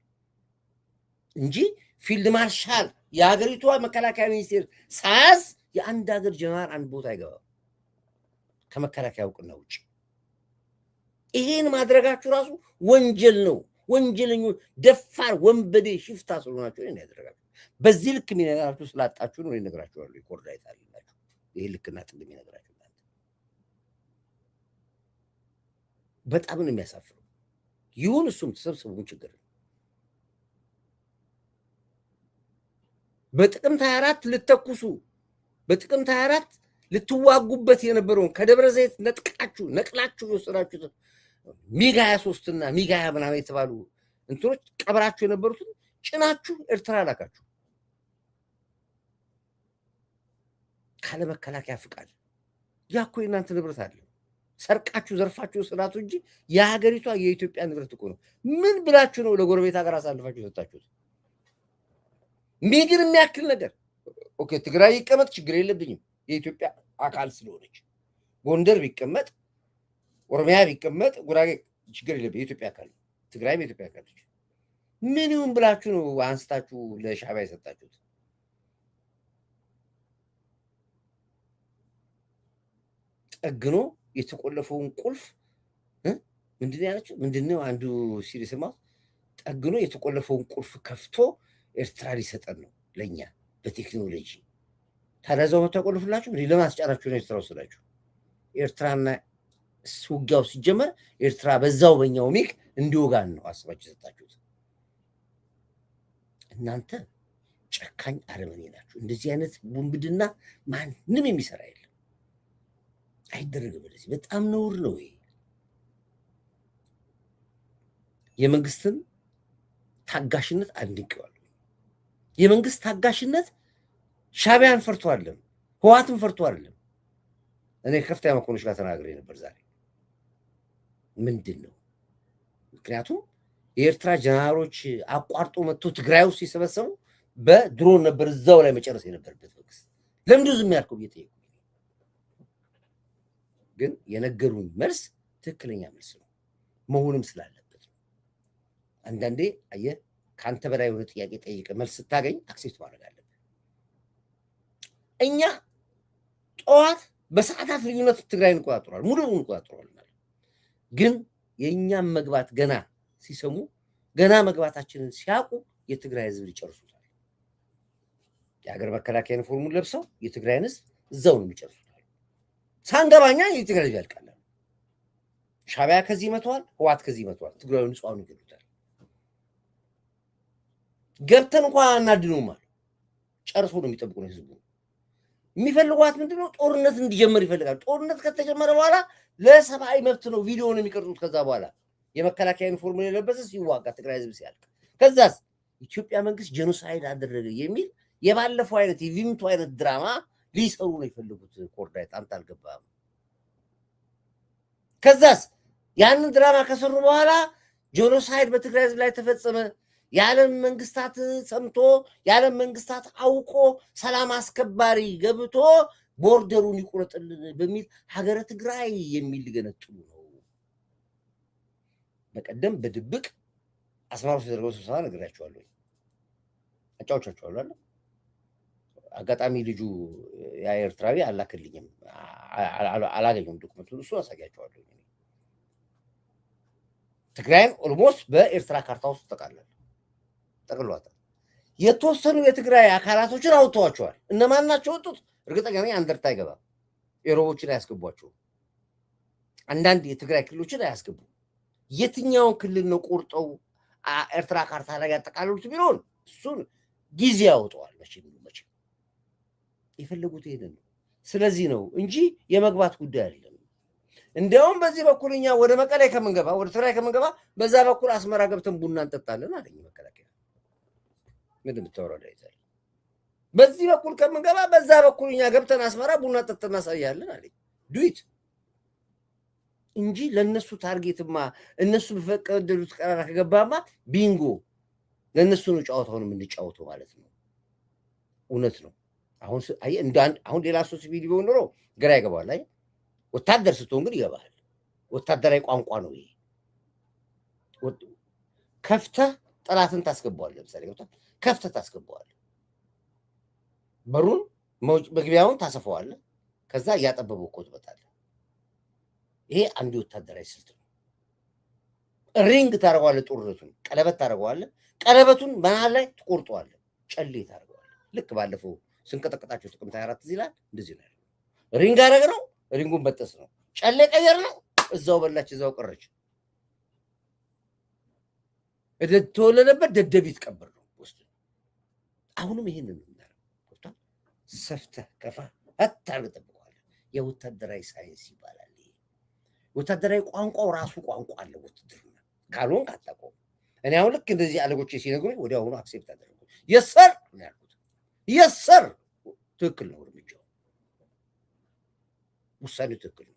እንጂ ፊልድ ማርሻል የሀገሪቷ መከላከያ ሚኒስቴር ሳያዝ የአንድ ሀገር ጀነራል አንድ ቦታ አይገባም ከመከላከያ እውቅና ውጭ። ይሄን ማድረጋችሁ ራሱ ወንጀል ነው። ወንጀለኞች፣ ደፋር፣ ወንበዴ፣ ሽፍታ ስለሆናችሁ ይሄን ያደረጋችሁ። በዚህ ልክ የሚነግራችሁ ስላጣችሁ ነው ይነግራችኋል። ይቆርዳ ይታልላችሁ። ይሄ ልክና ጥል የሚነግራችሁ በጣም ነው የሚያሳፍረው። ይሁን እሱም ተሰብስቡ ችግር ነው። በጥቅምት 24 ልተኩሱ፣ በጥቅምት 24 ልትዋጉበት የነበረውን ከደብረ ዘይት ነቅላችሁ የወሰዳችሁት ሚግ 23 እና ሚግ 20 ምናምን የተባሉ እንትኖች ቀብራችሁ የነበሩትን ጭናችሁ ኤርትራ ላካችሁ ካለ መከላከያ ፍቃድ። ያ እኮ የእናንተ ንብረት አለ። ሰርቃችሁ ዘርፋችሁ ስራቱ እንጂ የሀገሪቷ የኢትዮጵያ ንብረት እኮ ነው። ምን ብላችሁ ነው ለጎረቤት ሀገር አሳልፋችሁ ሰጣችሁት? ሚግር የሚያክል ነገር ኦኬ፣ ትግራይ ይቀመጥ ችግር የለብኝም የኢትዮጵያ አካል ስለሆነች። ጎንደር ቢቀመጥ፣ ኦሮሚያ ቢቀመጥ፣ ጉራጌ ችግር የለብኝ የኢትዮጵያ አካል፣ ትግራይ የኢትዮጵያ አካል ነች። ምን ይሁን ብላችሁ ነው አንስታችሁ ለሻዕቢያ የሰጣችሁት? ጠግኖ የተቆለፈውን ቁልፍ ምንድን ያለችው? ምንድነው አንዱ ሲሪስ ማ ጠግኖ የተቆለፈውን ቁልፍ ከፍቶ ኤርትራ ሊሰጠን ነው ለኛ በቴክኖሎጂ። ታዲያዛው ተቆልፍላችሁ ለማስጫራችሁ ነው ኤርትራ ወሰዳችሁ። ኤርትራና ውጊያው ሲጀመር ኤርትራ በዛው በኛው ሚክ እንዲወጋን ነው አስባችሁ የሰጣችሁት። እናንተ ጨካኝ አረመኔ ናችሁ። እንደዚህ አይነት ቡንብድና ማንም የሚሰራ የለም፣ አይደረግም። እንደዚህ በጣም ነውር ነው። ይሄ የመንግስትን ታጋሽነት አድንቀዋለሁ። የመንግስት ታጋሽነት ሻዕቢያን ፈርቶ አይደለም፣ ህወሓትን ፈርቶ አይደለም። እኔ ከፍተኛ መኮንኖች ጋር ተናግሬ ነበር ዛሬ። ምንድን ነው ምክንያቱም የኤርትራ ጀነራሎች አቋርጦ መጥቶ ትግራይ ውስጥ ሲሰበሰቡ በድሮን ነበር እዛው ላይ መጨረስ የነበረበት መንግስት። ለምንድን ዝም ያልከው ብዬ ጠየቁ። ግን የነገሩኝ መልስ ትክክለኛ መልስ ነው፣ መሆንም ስላለበት ነው። አንዳንዴ አየህ ከአንተ በላይ የሆነ ጥያቄ ጠይቀህ መልስ ስታገኝ አክሴፕት ማድረግ አለብህ። እኛ ጠዋት በሰዓታት ልዩነት ትግራይ እንቆጣጠሯል፣ ሙሉ እንቆጣጠሯል ማለት ግን የእኛም መግባት ገና ሲሰሙ ገና መግባታችንን ሲያውቁ የትግራይ ህዝብ ሊጨርሱታል። የሀገር መከላከያ ዩኒፎርሙን ለብሰው የትግራይን ህዝብ እዛው ነው የሚጨርሱታል። ሳንገባኛ የትግራይ ህዝብ ያልቃል። ሻዕቢያ ከዚህ መተዋል፣ ህወሓት ከዚህ መተዋል። ትግራይ ንጹሃን ይገሉታል። ገብተን እንኳን አናድነውም አለ። ጨርሶ ነው የሚጠብቁ ነው ህዝቡ። የሚፈልጓት ምንድነው? ጦርነት እንዲጀምር ይፈልጋል። ጦርነት ከተጀመረ በኋላ ለሰብአዊ መብት ነው ቪዲዮ ነው የሚቀርጹት። ከዛ በኋላ የመከላከያ ዩኒፎርም የለበሰ ሲዋጋ ትግራይ ህዝብ ሲያልቅ፣ ከዛስ ኢትዮጵያ መንግስት ጄኖሳይድ አደረገ የሚል የባለፈው አይነት የቪምቱ አይነት ድራማ ሊሰሩ ነው የፈለጉት። ኮርዳይት አንተ አልገባም። ከዛስ ያንን ድራማ ከሰሩ በኋላ ጄኖሳይድ በትግራይ ህዝብ ላይ ተፈጸመ፣ የዓለም መንግስታት ሰምቶ የዓለም መንግስታት አውቆ ሰላም አስከባሪ ገብቶ ቦርደሩን ይቆረጥልን በሚል ሀገረ ትግራይ የሚል ሊገነጥሉ ነው። በቀደም በድብቅ አስመራ ውስጥ የተደረገው ስብሰባ ነግራችኋለሁ፣ አጫውቻችኋለሁ። አጋጣሚ ልጁ ያ ኤርትራዊ አላክልኝም፣ አላገኘሁም ዶክመንቱን፣ እሱ አሳያችኋለሁ። ትግራይን ኦልሞስት በኤርትራ ካርታ ውስጥ ጠቅልሏታል። የተወሰኑ የትግራይ አካላቶችን አውጥተዋቸዋል። እነማን ናቸው ወጡት? እርግጠኛ ነኝ አንደርታ አይገባም። ኤሮቦችን አያስገቧቸውም። አንዳንድ የትግራይ ክልሎችን አያስገቡ። የትኛውን ክልል ነው ቆርጠው ኤርትራ ካርታ ላይ ያጠቃልሉት ቢሆን እሱን ጊዜ ያወጣዋል። መቼም የፈለጉት ይሄንን ነው። ስለዚህ ነው እንጂ የመግባት ጉዳይ አይደለም። እንዲያውም በዚህ በኩል እኛ ወደ መቀሌ ከምንገባ ወደ ትግራይ ከምንገባ በዛ በኩል አስመራ ገብተን ቡና እንጠጣለን አለኝ መከላከያ። ምንድን የምታወራው ዳይዛል? በዚህ በኩል ከምንገባ በዛ በኩል እኛ ገብተን አስመራ ቡና ጠጥተን እናሳያለን አለኝ። ዱይት እንጂ ለነሱ ታርጌትማ እነሱ በፈቀዱት ቀራራ ከገባማ ቢንጎ ለነሱ ነው ጫወታውን የምንጫወተው ማለት ነው። እውነት ነው። አሁን ሌላ ሶስት ቪዲዮ ኖሮ ግራ ይገባል። አይ ወታደር ስትሆን ግን ይገባል። ወታደራዊ ቋንቋ ነው ይሄ። ከፍተህ ጠላትን ታስገባዋለህ። ለምሳሌ ከፍተህ ታስገባዋለህ። በሩን መግቢያውን ታሰፋዋለህ። ከዛ እያጠበበው እኮ ትመጣለህ። ይሄ አንድ ወታደራዊ ስልት ነው። ሪንግ ታደርገዋለህ፣ ጦርነቱን ቀለበት ታደርገዋለህ። ቀለበቱን መሀል ላይ ትቆርጠዋለህ፣ ጨሌ ታደርገዋለህ። ልክ ባለፈው ስንቀጠቀጣቸው ጥቅምት 24 እዚህ ላይ እንደዚህ ነው። ሪንግ አደረግ ነው፣ ሪንጉን በጠስ ነው። ጨሌ ቀየር ነው፣ እዛው በላች፣ እዛው ቀረች። ተወለደበት ደደቢት ቀብር ነው ውስጥ። አሁንም ይሄንን ነው የምናደርገው። ሰፍተህ ከፋ አታርግ ጠብቀዋለህ። የወታደራዊ ሳይንስ ይባላል። ወታደራዊ ቋንቋው ራሱ ቋንቋ አለ። ውትድርና ካልሆንክ አታውቀውም። እኔ አሁን ልክ እንደዚህ አለቆቼ ሲነግሩኝ ወዲያውኑ አክሴፕት አደረጉ። የሰር ነው ያልኩት። የሰር ትክክል ነው፣ እርምጃው ውሳኔው ትክክል ነው።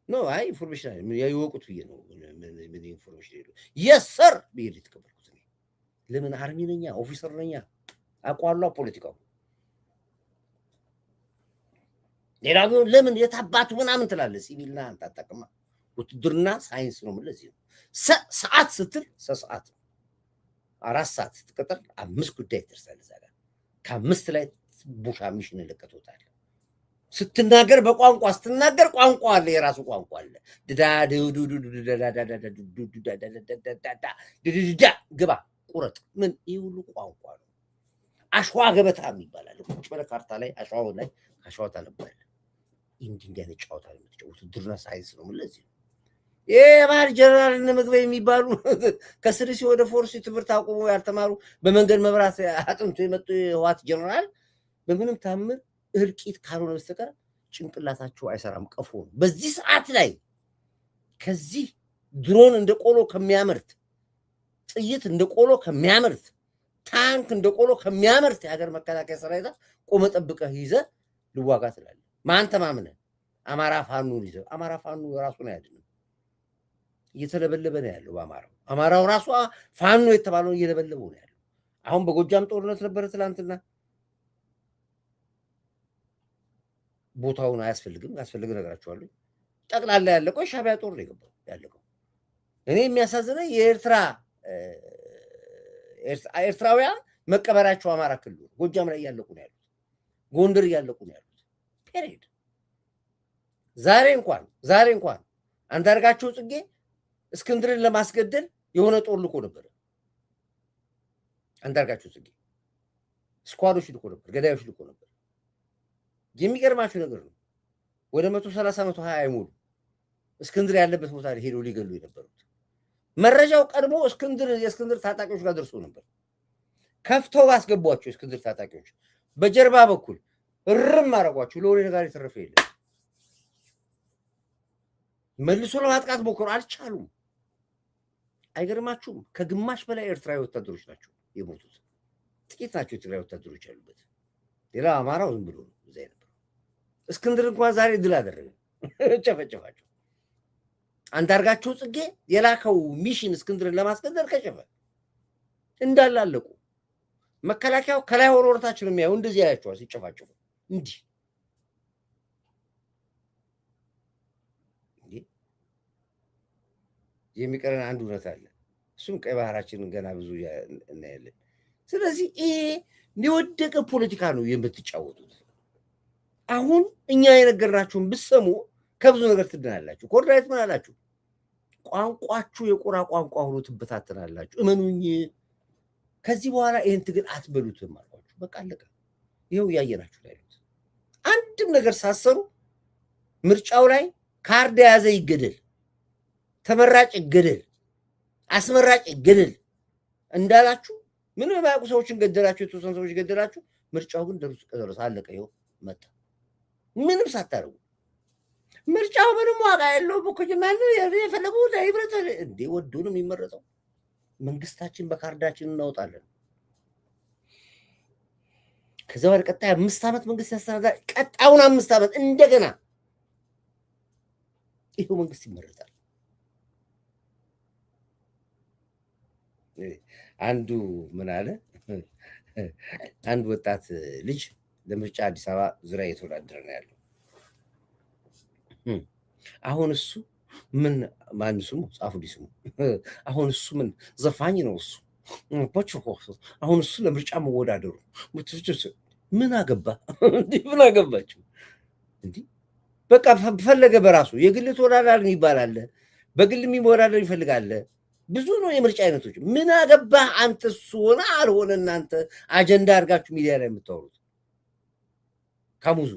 ነው። አይ ኢንፎርሜሽን ያይወቁት ብዬ ነው። ምን ኢንፎርሜሽን የስ ሰር ብዬ የተቀበልኩት ነው። ለምን አርሚ ነኛ ኦፊሰር ነኛ አቋሏ ፖለቲካው ሌላ ቢሆን ለምን የታባቱ ምናምን ትላለህ። ሲቪልና አንተ አታውቅማ። ውትድርና ሳይንስ ነው። ለዚህ ነው ሰዓት ስትል ሰዓት 4 ሰዓት ስትቀጥር 5 ጉዳይ ትደርሳለህ። እዛ ጋር ከ5 ላይ ቡሻ ሚሽን ለቀቶታል። ስትናገር በቋንቋ ስትናገር ቋንቋ አለ፣ የራሱ ቋንቋ አለ። ግባ ቁረጥ ምን ይህ ሁሉ ቋንቋ ነው። አሸዋ ገበታ ይባላል። ቁጭ ብለህ ካርታ ላይ አሸዋው ላይ አሸዋ ታነባለህ። እንዲህ አይነት ጨዋታ ነው የምትጫወቱት። ውትድርና ሳይንስ ነው። ለዚህ ነው የባህር ጀነራል እነ ምግበይ የሚባሉ ከስሪሲ ወደ ፎርሲ ትምህርት አቁሞ ያልተማሩ በመንገድ መብራት አጥንቶ የመጡ የህዋት ጀነራል በምንም ታምር እልቂት ካልሆነ በስተቀር ጭንቅላታቸው አይሰራም። ቀፎ ነው። በዚህ ሰዓት ላይ ከዚህ ድሮን እንደ ቆሎ ከሚያመርት ጥይት እንደ ቆሎ ከሚያመርት ታንክ እንደ ቆሎ ከሚያመርት የሀገር መከላከያ ሰራዊት ቆመ ጠብቀህ ይዘህ ልዋጋ ትላለህ። ማን ተማምነህ? አማራ ፋኖን ይዘህ አማራ ፋኖ ራሱን አያድንም። እየተለበለበ ነው ያለው። አማራው ራሱ ፋኖ የተባለውን እየለበለበው ነው ያለው። አሁን በጎጃም ጦርነት ነበረ ትላንትና። ቦታውን አያስፈልግም፣ ያስፈልግ ነገራቸዋለሁ። ጠቅላላ ያለቀው ሻዕቢያ ጦር ነው የገባው ያለቀው። እኔ የሚያሳዝነኝ ኤርትራውያን መቀበራቸው አማራ ክልል ጎጃም ላይ እያለቁ ነው ያሉት፣ ጎንደር እያለቁ ነው ያሉት። ፔሪድ። ዛሬ እንኳን አንዳርጋቸው ጽጌ እስክንድርን ለማስገደል የሆነ ጦር ልኮ ነበር። አንዳርጋቸው ጽጌ ስኳዶች ልኮ ነበር፣ ገዳዮች ልኮ ነበር። የሚገርማችሁ ነገር ነው። ወደ 130 120 አይሞሉ እስክንድር ያለበት ቦታ ላይ ሄደው ሊገሉ የነበሩት መረጃው ቀድሞ የእስክንድር ታጣቂዎች ጋር ደርሶ ነበር። ከፍተው ባስገቧቸው የእስክንድር ታጣቂዎች በጀርባ በኩል እርም አረጓቸው። ለወሬ ነገር የተረፈ የለም። መልሶ ለማጥቃት ሞክረው አልቻሉም። አይገርማችሁም? ከግማሽ በላይ ኤርትራዊ ወታደሮች ናቸው የሞቱት። ጥቂት ናቸው የትግራይ ወታደሮች ያሉበት። ሌላ አማራው ዝም ብሎ ነው እዛ የነበረው። እስክንድር እንኳን ዛሬ ድል አደረገ፣ ጨፈጨፋቸው። አንዳርጋቸው ጽጌ የላከው ሚሽን እስክንድርን ለማስገደል ከሸፈ። እንዳላለቁ መከላከያው ከላይ ሆኖ ወርታችን ነው የሚያየው። እንደዚህ ያያቸዋል ሲጨፋጨፉ። እንዲህ የሚቀረን አንድ እውነት አለ። እሱም ቀይ ባህራችንን ገና ብዙ እናያለን። ስለዚህ ይሄ የወደቀ ፖለቲካ ነው የምትጫወቱት። አሁን እኛ የነገርናችሁን ብትሰሙ ከብዙ ነገር ትድናላችሁ። ኮርዳይት ምን አላችሁ? ቋንቋችሁ የቁራ ቋንቋ ሆኖ ትበታተናላችሁ። እመኑኝ፣ ከዚህ በኋላ ይህን ትግል አትበሉትም አልኳችሁ። በቃ አለቀ። ይኸው እያየናችሁ ላይ ያሉት አንድም ነገር ሳሰሩ ምርጫው ላይ ካርድ የያዘ ይገደል፣ ተመራጭ ይገደል፣ አስመራጭ ይገደል እንዳላችሁ ምን የማያውቁ ሰዎችን ገደላችሁ፣ የተወሰኑ ሰዎች ገደላችሁ። ምርጫው ግን ደረሰ፣ አለቀ። ይኸው መጣ፣ ምንም ሳታደርጉ። ምርጫው ምንም ዋጋ የለውም እኮ ማን የፈለገው ለህብረት እንዴ ወዶ ነው የሚመረጠው። መንግስታችን በካርዳችን እናወጣለን። ከዛ ወደ ቀጣይ 5 ዓመት መንግስት ያስተዳድራል። ቀጣዩን 5 ዓመት እንደገና ይሄው መንግስት ይመረጣል። አንዱ ምን አለ፣ አንድ ወጣት ልጅ ለምርጫ አዲስ አበባ ዙሪያ እየተወዳደረ ነው ያለው። አሁን እሱ ምን ማን ስሙ ጻፉ ዲስሙ አሁን እሱ ምን ዘፋኝ ነው እሱ አሁን እሱ ለምርጫ መወዳደሩ ምን አገባ እንዴ? ምን አገባችሁ እንዴ? በቃ ፈለገ በራሱ የግል ተወዳዳሪ ይባላል። በግል የሚወዳደር ይፈልጋል። ብዙ ነው የምርጫ አይነቶች። ምን አገባ አንተ? እሱ ሆነ አልሆነ እናንተ አጀንዳ አድርጋችሁ ሚዲያ ላይ የምታወሩት ካሙዙ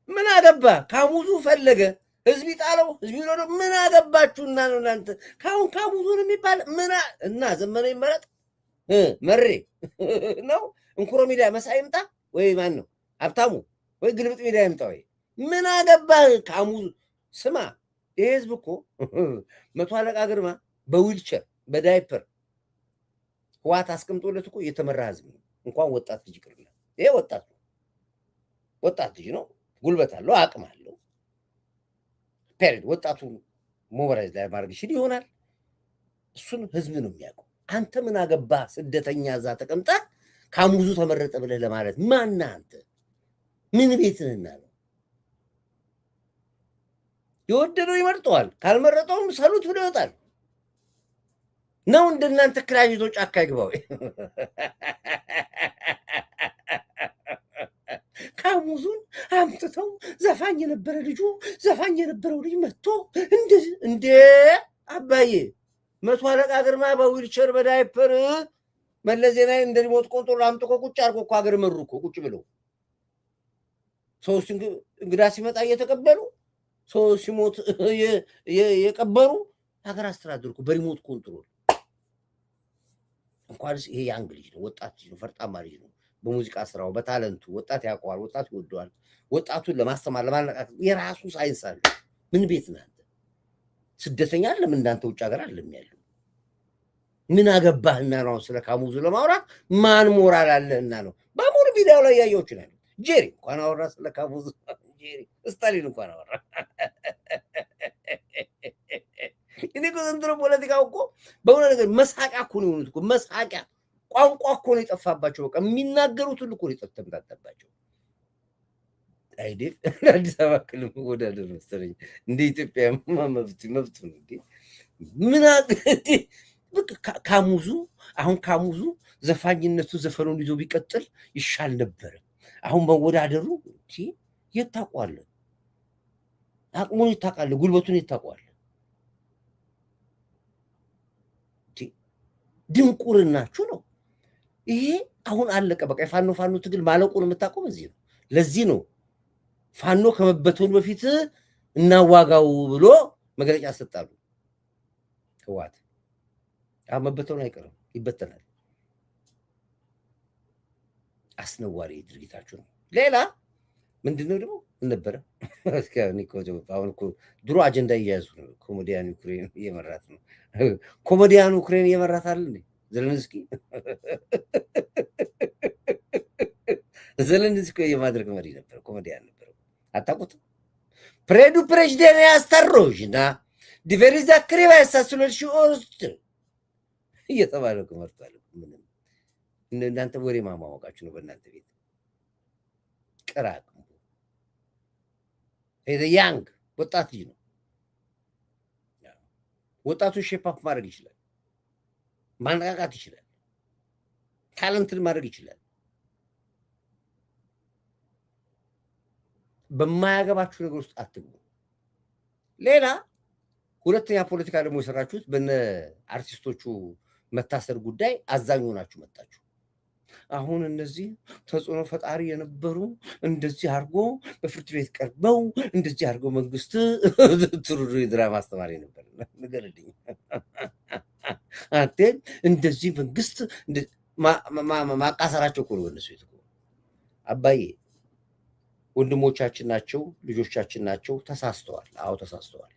ምን አገባ? ካሙዙ ፈለገ ህዝብ ይጣለው ህዝብ ይኖረው ምን አገባችሁና ነው እናንተ? ካሁን ካሙዙ ነው የሚባል ምን እና ዘመነ ይመረጥ መሬ ነው እንኩሮ ሚዲያ መሳይ ይምጣ ወይ ማን ነው ሀብታሙ ወይ ግልብጥ ሚዲያ ይምጣ ወይ ምን አገባ? ካሙዙ ስማ፣ ይሄ ህዝብ እኮ 100 አለቃ ግርማ በዊልቸር በዳይፐር ህዋት አስቀምጦለት እኮ የተመራ ህዝብ ነው። እንኳን ወጣት ልጅ ይቅርና ይሄ ወጣት ልጅ ነው፣ ጉልበት አለው፣ አቅም አለው። ፔሪድ ወጣቱ ሞባይል ላይ ማድረግ ይችል ይሆናል። እሱን ህዝብ ነው የሚያውቀው። አንተ ምን አገባ ስደተኛ እዛ ተቀምጣ ካሙዙ ተመረጠ ብለህ ለማለት ማን አንተ? ምን ቤትህና ነው? የወደደው ይመርጠዋል፣ ካልመረጠውም ሰሉት ብሎ ይወጣል። ነው እንደናንተ ክራይቶ ጫካ ይግባው። ካሙዙን አምጥተው ዘፋኝ የነበረ ልጁ ዘፋኝ የነበረው ልጅ መጥቶ እንደ አባዬ መቶ አለቃ ግርማ በዊልቸር በዳይፐር መለስ ዜናዊ እንደ ሪሞት ኮንትሮል አምጥቶ ቁጭ አድርጎ እኮ ሀገር መሩ እኮ ቁጭ ብለው ሰዎች እንግዳ ሲመጣ እየተቀበሉ ሰው ሲሞት የቀበሩ ሀገር አስተዳደሩ እኮ በሪሞት ኮንትሮል። እንኳንስ ይሄ ያንግ ልጅ ነው፣ ወጣት ልጅ ነው፣ ፈርጣማ ልጅ ነው። በሙዚቃ ስራው በታለንቱ ወጣት ያውቀዋል፣ ወጣት ይወደዋል። ወጣቱን ለማስተማር ለማነቃቃት የራሱ ሳይንስ አለ። ምን ቤት ነህ አንተ? ስደተኛ አይደለም እንዳንተ ውጭ ሀገር አይደለም ያለው። ምን አገባህና ነው ስለ ካሙዙ ለማውራት? ማን ሞራል አለህና ነው? በሙሉ ቪዲዮ ላይ ያየው ይችላል። ጄሪ እንኳን አወራ ስለ ካሙዙ፣ ጄሪ ስታሊን እንኳን አወራ። እኔ እኮ ዘንድሮ ፖለቲካው እኮ በእውነት ነገር መሳቂያ እኮ ነው የሆኑት እኮ መሳቂያ። ቋንቋ እኮ ነው የጠፋባቸው። በቃ የሚናገሩት ሁሉ እኮ ነው የተምታታባቸው። አይዴፍ አዲስ አበባ ክልል ወዳደር መሰለኝ እንደ ኢትዮጵያ መብት ነው እንዴ? ምን በቃ ካሙዙ አሁን ካሙዙ ዘፋኝነቱ ዘፈኑን ይዞ ቢቀጥል ይሻል ነበር። አሁን መወዳደሩ የት ታውቀዋለህ? አቅሙን ይታወቃል፣ ጉልበቱን ይታወቃል። ድንቁርናችሁ ነው ይሄ። አሁን አለቀ በቃ። የፋኖ ትግል ማለቁን የምታውቀው በዚህ ነው። ለዚህ ነው ፋኖ ከመበተኑ በፊት እናዋጋው ብሎ መግለጫ ሰጣሉ። ህወሓት አሁን መበተኑ አይቀርም፣ ይበተናል። አስነዋሪ ድርጊታችሁ ነው። ሌላ ምንድነው ደግሞ ነበረ አሁን እኮ ድሮ አጀንዳ እያያዙ ነው። ኮሜዲያን ዩክሬን እየመራት ነው። ኮሜዲያን ዩክሬን እየመራት አለ እንዴ? ዘለንስኪ ዘለንስኪ የማድረግ መሪ ነበር፣ ኮሜዲያን ነበር። አታውቁትም? ፕሬዱ ፕሬዚደንት ያስተሮጅና ዲቨሪዛ ክሪባ ያሳስሎልሽ ኦስት እየተባለ መርቷል። ምንም እናንተ ወሬ ማማወቃችሁ ነው በእናንተ ቤት ቅራቅ። ያንግ ወጣት ልጅ ነው። ወጣቱን ሼፓፕ ማድረግ ይችላል፣ ማነቃቃት ይችላል፣ ታለንትን ማድረግ ይችላል። በማያገባችሁ ነገር ውስጥ አትግቡ። ሌላ ሁለተኛ ፖለቲካ ደግሞ የሰራችሁት በነ አርቲስቶቹ መታሰር ጉዳይ አዛኙ ናችሁ መጣችሁ። አሁን እነዚህ ተጽዕኖ ፈጣሪ የነበሩ እንደዚህ አድርጎ በፍርድ ቤት ቀርበው እንደዚህ አድርገው መንግስት ትሩሩ ድራማ አስተማሪ ነበር። ንገርልኝ አንተ እንደዚህ መንግስት ማቃሰራቸው እኮ ነው እነሱ ቤት። አባዬ ወንድሞቻችን ናቸው፣ ልጆቻችን ናቸው። ተሳስተዋል። አዎ ተሳስተዋል።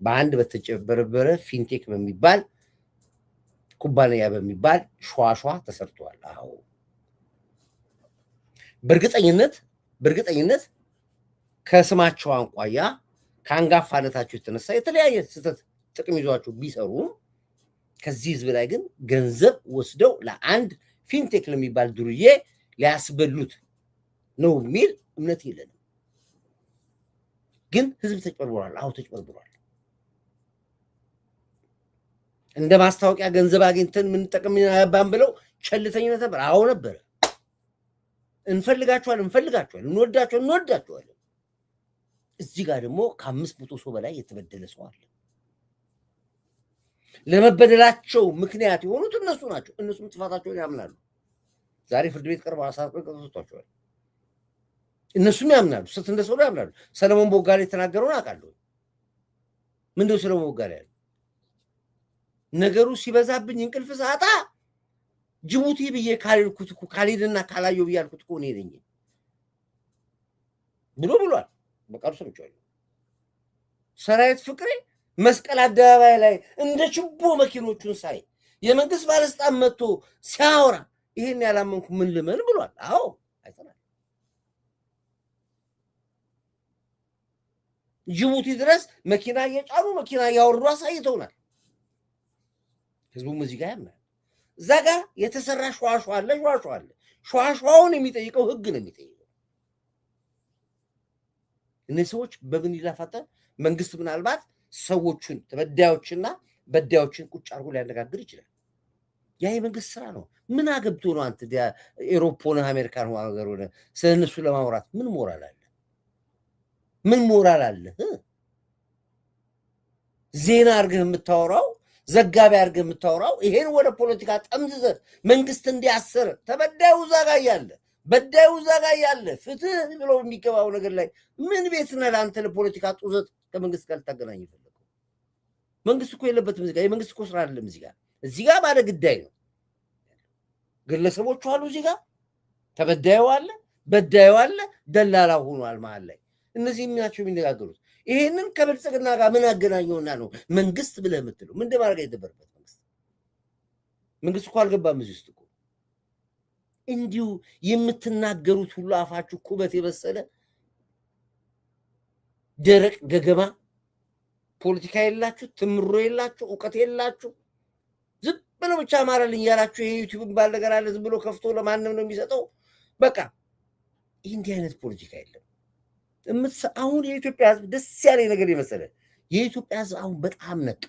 በአንድ በተጨበረበረ ፊንቴክ በሚባል ኩባንያ በሚባል ሸዋሸዋ ተሰርተዋል። አዎ በእርግጠኝነት ከስማቸው አንቋያ ከአንጋፋነታቸው የተነሳ የተለያየ ስህተት ጥቅም ይዟቸው ቢሰሩም ከዚህ ህዝብ ላይ ግን ገንዘብ ወስደው ለአንድ ፊንቴክ ለሚባል ዱርዬ ሊያስበሉት ነው የሚል እምነት የለንም። ግን ህዝብ ተጭበርብሯል። አዎ ተጭበርብሯል። እንደ ማስታወቂያ ገንዘብ አግኝተን የምንጠቀም ያባን ብለው ቸልተኝነት ነበር። አዎ ነበረ። እንፈልጋቸዋለን፣ እንወዳቸዋለን። እዚህ ጋር ደግሞ ከ500 ሰው በላይ የተበደለ ሰው አለ። ለመበደላቸው ምክንያት የሆኑት እነሱ ናቸው። እነሱም ጥፋታቸውን ያምናሉ። ዛሬ ፍርድ ቤት ቀርበው አሳጥቆ ተሰጥቷቸዋል። እነሱም ያምናሉ። ስህተት እንደሰሩ ያምናሉ። ሰለሞን ቦጋሌ የተናገረውን አውቃለሁ። ምንድነው ሰለሞን ቦጋሌ ያለው? ነገሩ ሲበዛብኝ እንቅልፍ ሰዓታ ጅቡቲ ብዬ ካልልኩት እኮ ካልሄድና ካላየው ብዬ አልኩት እኮ እኔ ነኝ ብሏል። በቃሉ ሰምቻለሁ። ሰራዊት ፍቅሬ መስቀል አደባባይ ላይ እንደ ችቦ መኪኖቹን ሳይ የመንግስት ባለስልጣን መጥቶ ሲያወራ ይሄን ያላመንኩ ምን ልመን ብሏል። አዎ አይተናል። ጅቡቲ ድረስ መኪና እየጫኑ መኪና ያወርዱ አሳይተውናል። ህዝቡ እዚህ ጋር ያምናል። እዛ ጋር የተሰራ ሸዋሸዋ አለ። ሸዋሸዋውን የሚጠይቀው ህግ ነው የሚጠይቀው። እነዚህ ሰዎች በምን ይላፋታ? መንግስት ምናልባት ሰዎቹን ተበዳዮችና በዳዮችን ቁጭ አድርጎ ሊያነጋግር ይችላል። ያ የመንግስት ስራ ነው። ምን አገብቶ ነው አንተ ኤሮፕ ሆነህ አሜሪካን ሀገር ሆነህ ስለነሱ ለማውራት ምን ሞራል አለ? ምን ሞራል አለ? ዜና አድርገህ የምታወራው ዘጋቢ አድርገህ የምታወራው ይሄን ወደ ፖለቲካ ጠምዝዘህ መንግስት እንዲያስር ተበዳዩ እዛ ጋር እያለ በዳዩ እዛ ጋር እያለ ፍትህ ብሎ የሚገባው ነገር ላይ ምን ቤት ነህ ለአንተ ለፖለቲካ ጡዘት ከመንግስት ጋር ልታገናኝ ይፈልገው? መንግስት እኮ የለበትም እዚህ ጋር። የመንግስት እኮ ስራ አይደለም እዚህ ጋር ባለ ግዳይ ነው። ግለሰቦቹ አሉ እዚህ ጋር፣ ተበዳዩ አለ፣ በዳዩ አለ፣ ደላላ ሆኗል መሀል ላይ። እነዚህ ናቸው የሚነጋገሩት። ይሄንን ከብልጽግና ጋር ምን አገናኘውና ነው መንግስት ብለህ የምትለው? ምን እንደማድረግ የተበረበት መንግስት እኮ አልገባም እዚህ ውስጥ እኮ። እንዲሁ የምትናገሩት ሁሉ አፋችሁ ኩበት የበሰለ ደረቅ ገገማ፣ ፖለቲካ የላችሁ፣ ትምሮ የላችሁ፣ እውቀት የላችሁ። ዝም ብሎ ብቻ አማራልኝ ያላችሁ የዩቲዩብ ባል ነገር አለ። ዝም ብሎ ከፍቶ ለማንም ነው የሚሰጠው። በቃ እንዲህ አይነት ፖለቲካ የለም። አሁን የኢትዮጵያ ህዝብ ደስ ያለ ነገር የመሰለ የኢትዮጵያ ህዝብ አሁን በጣም ነቃ።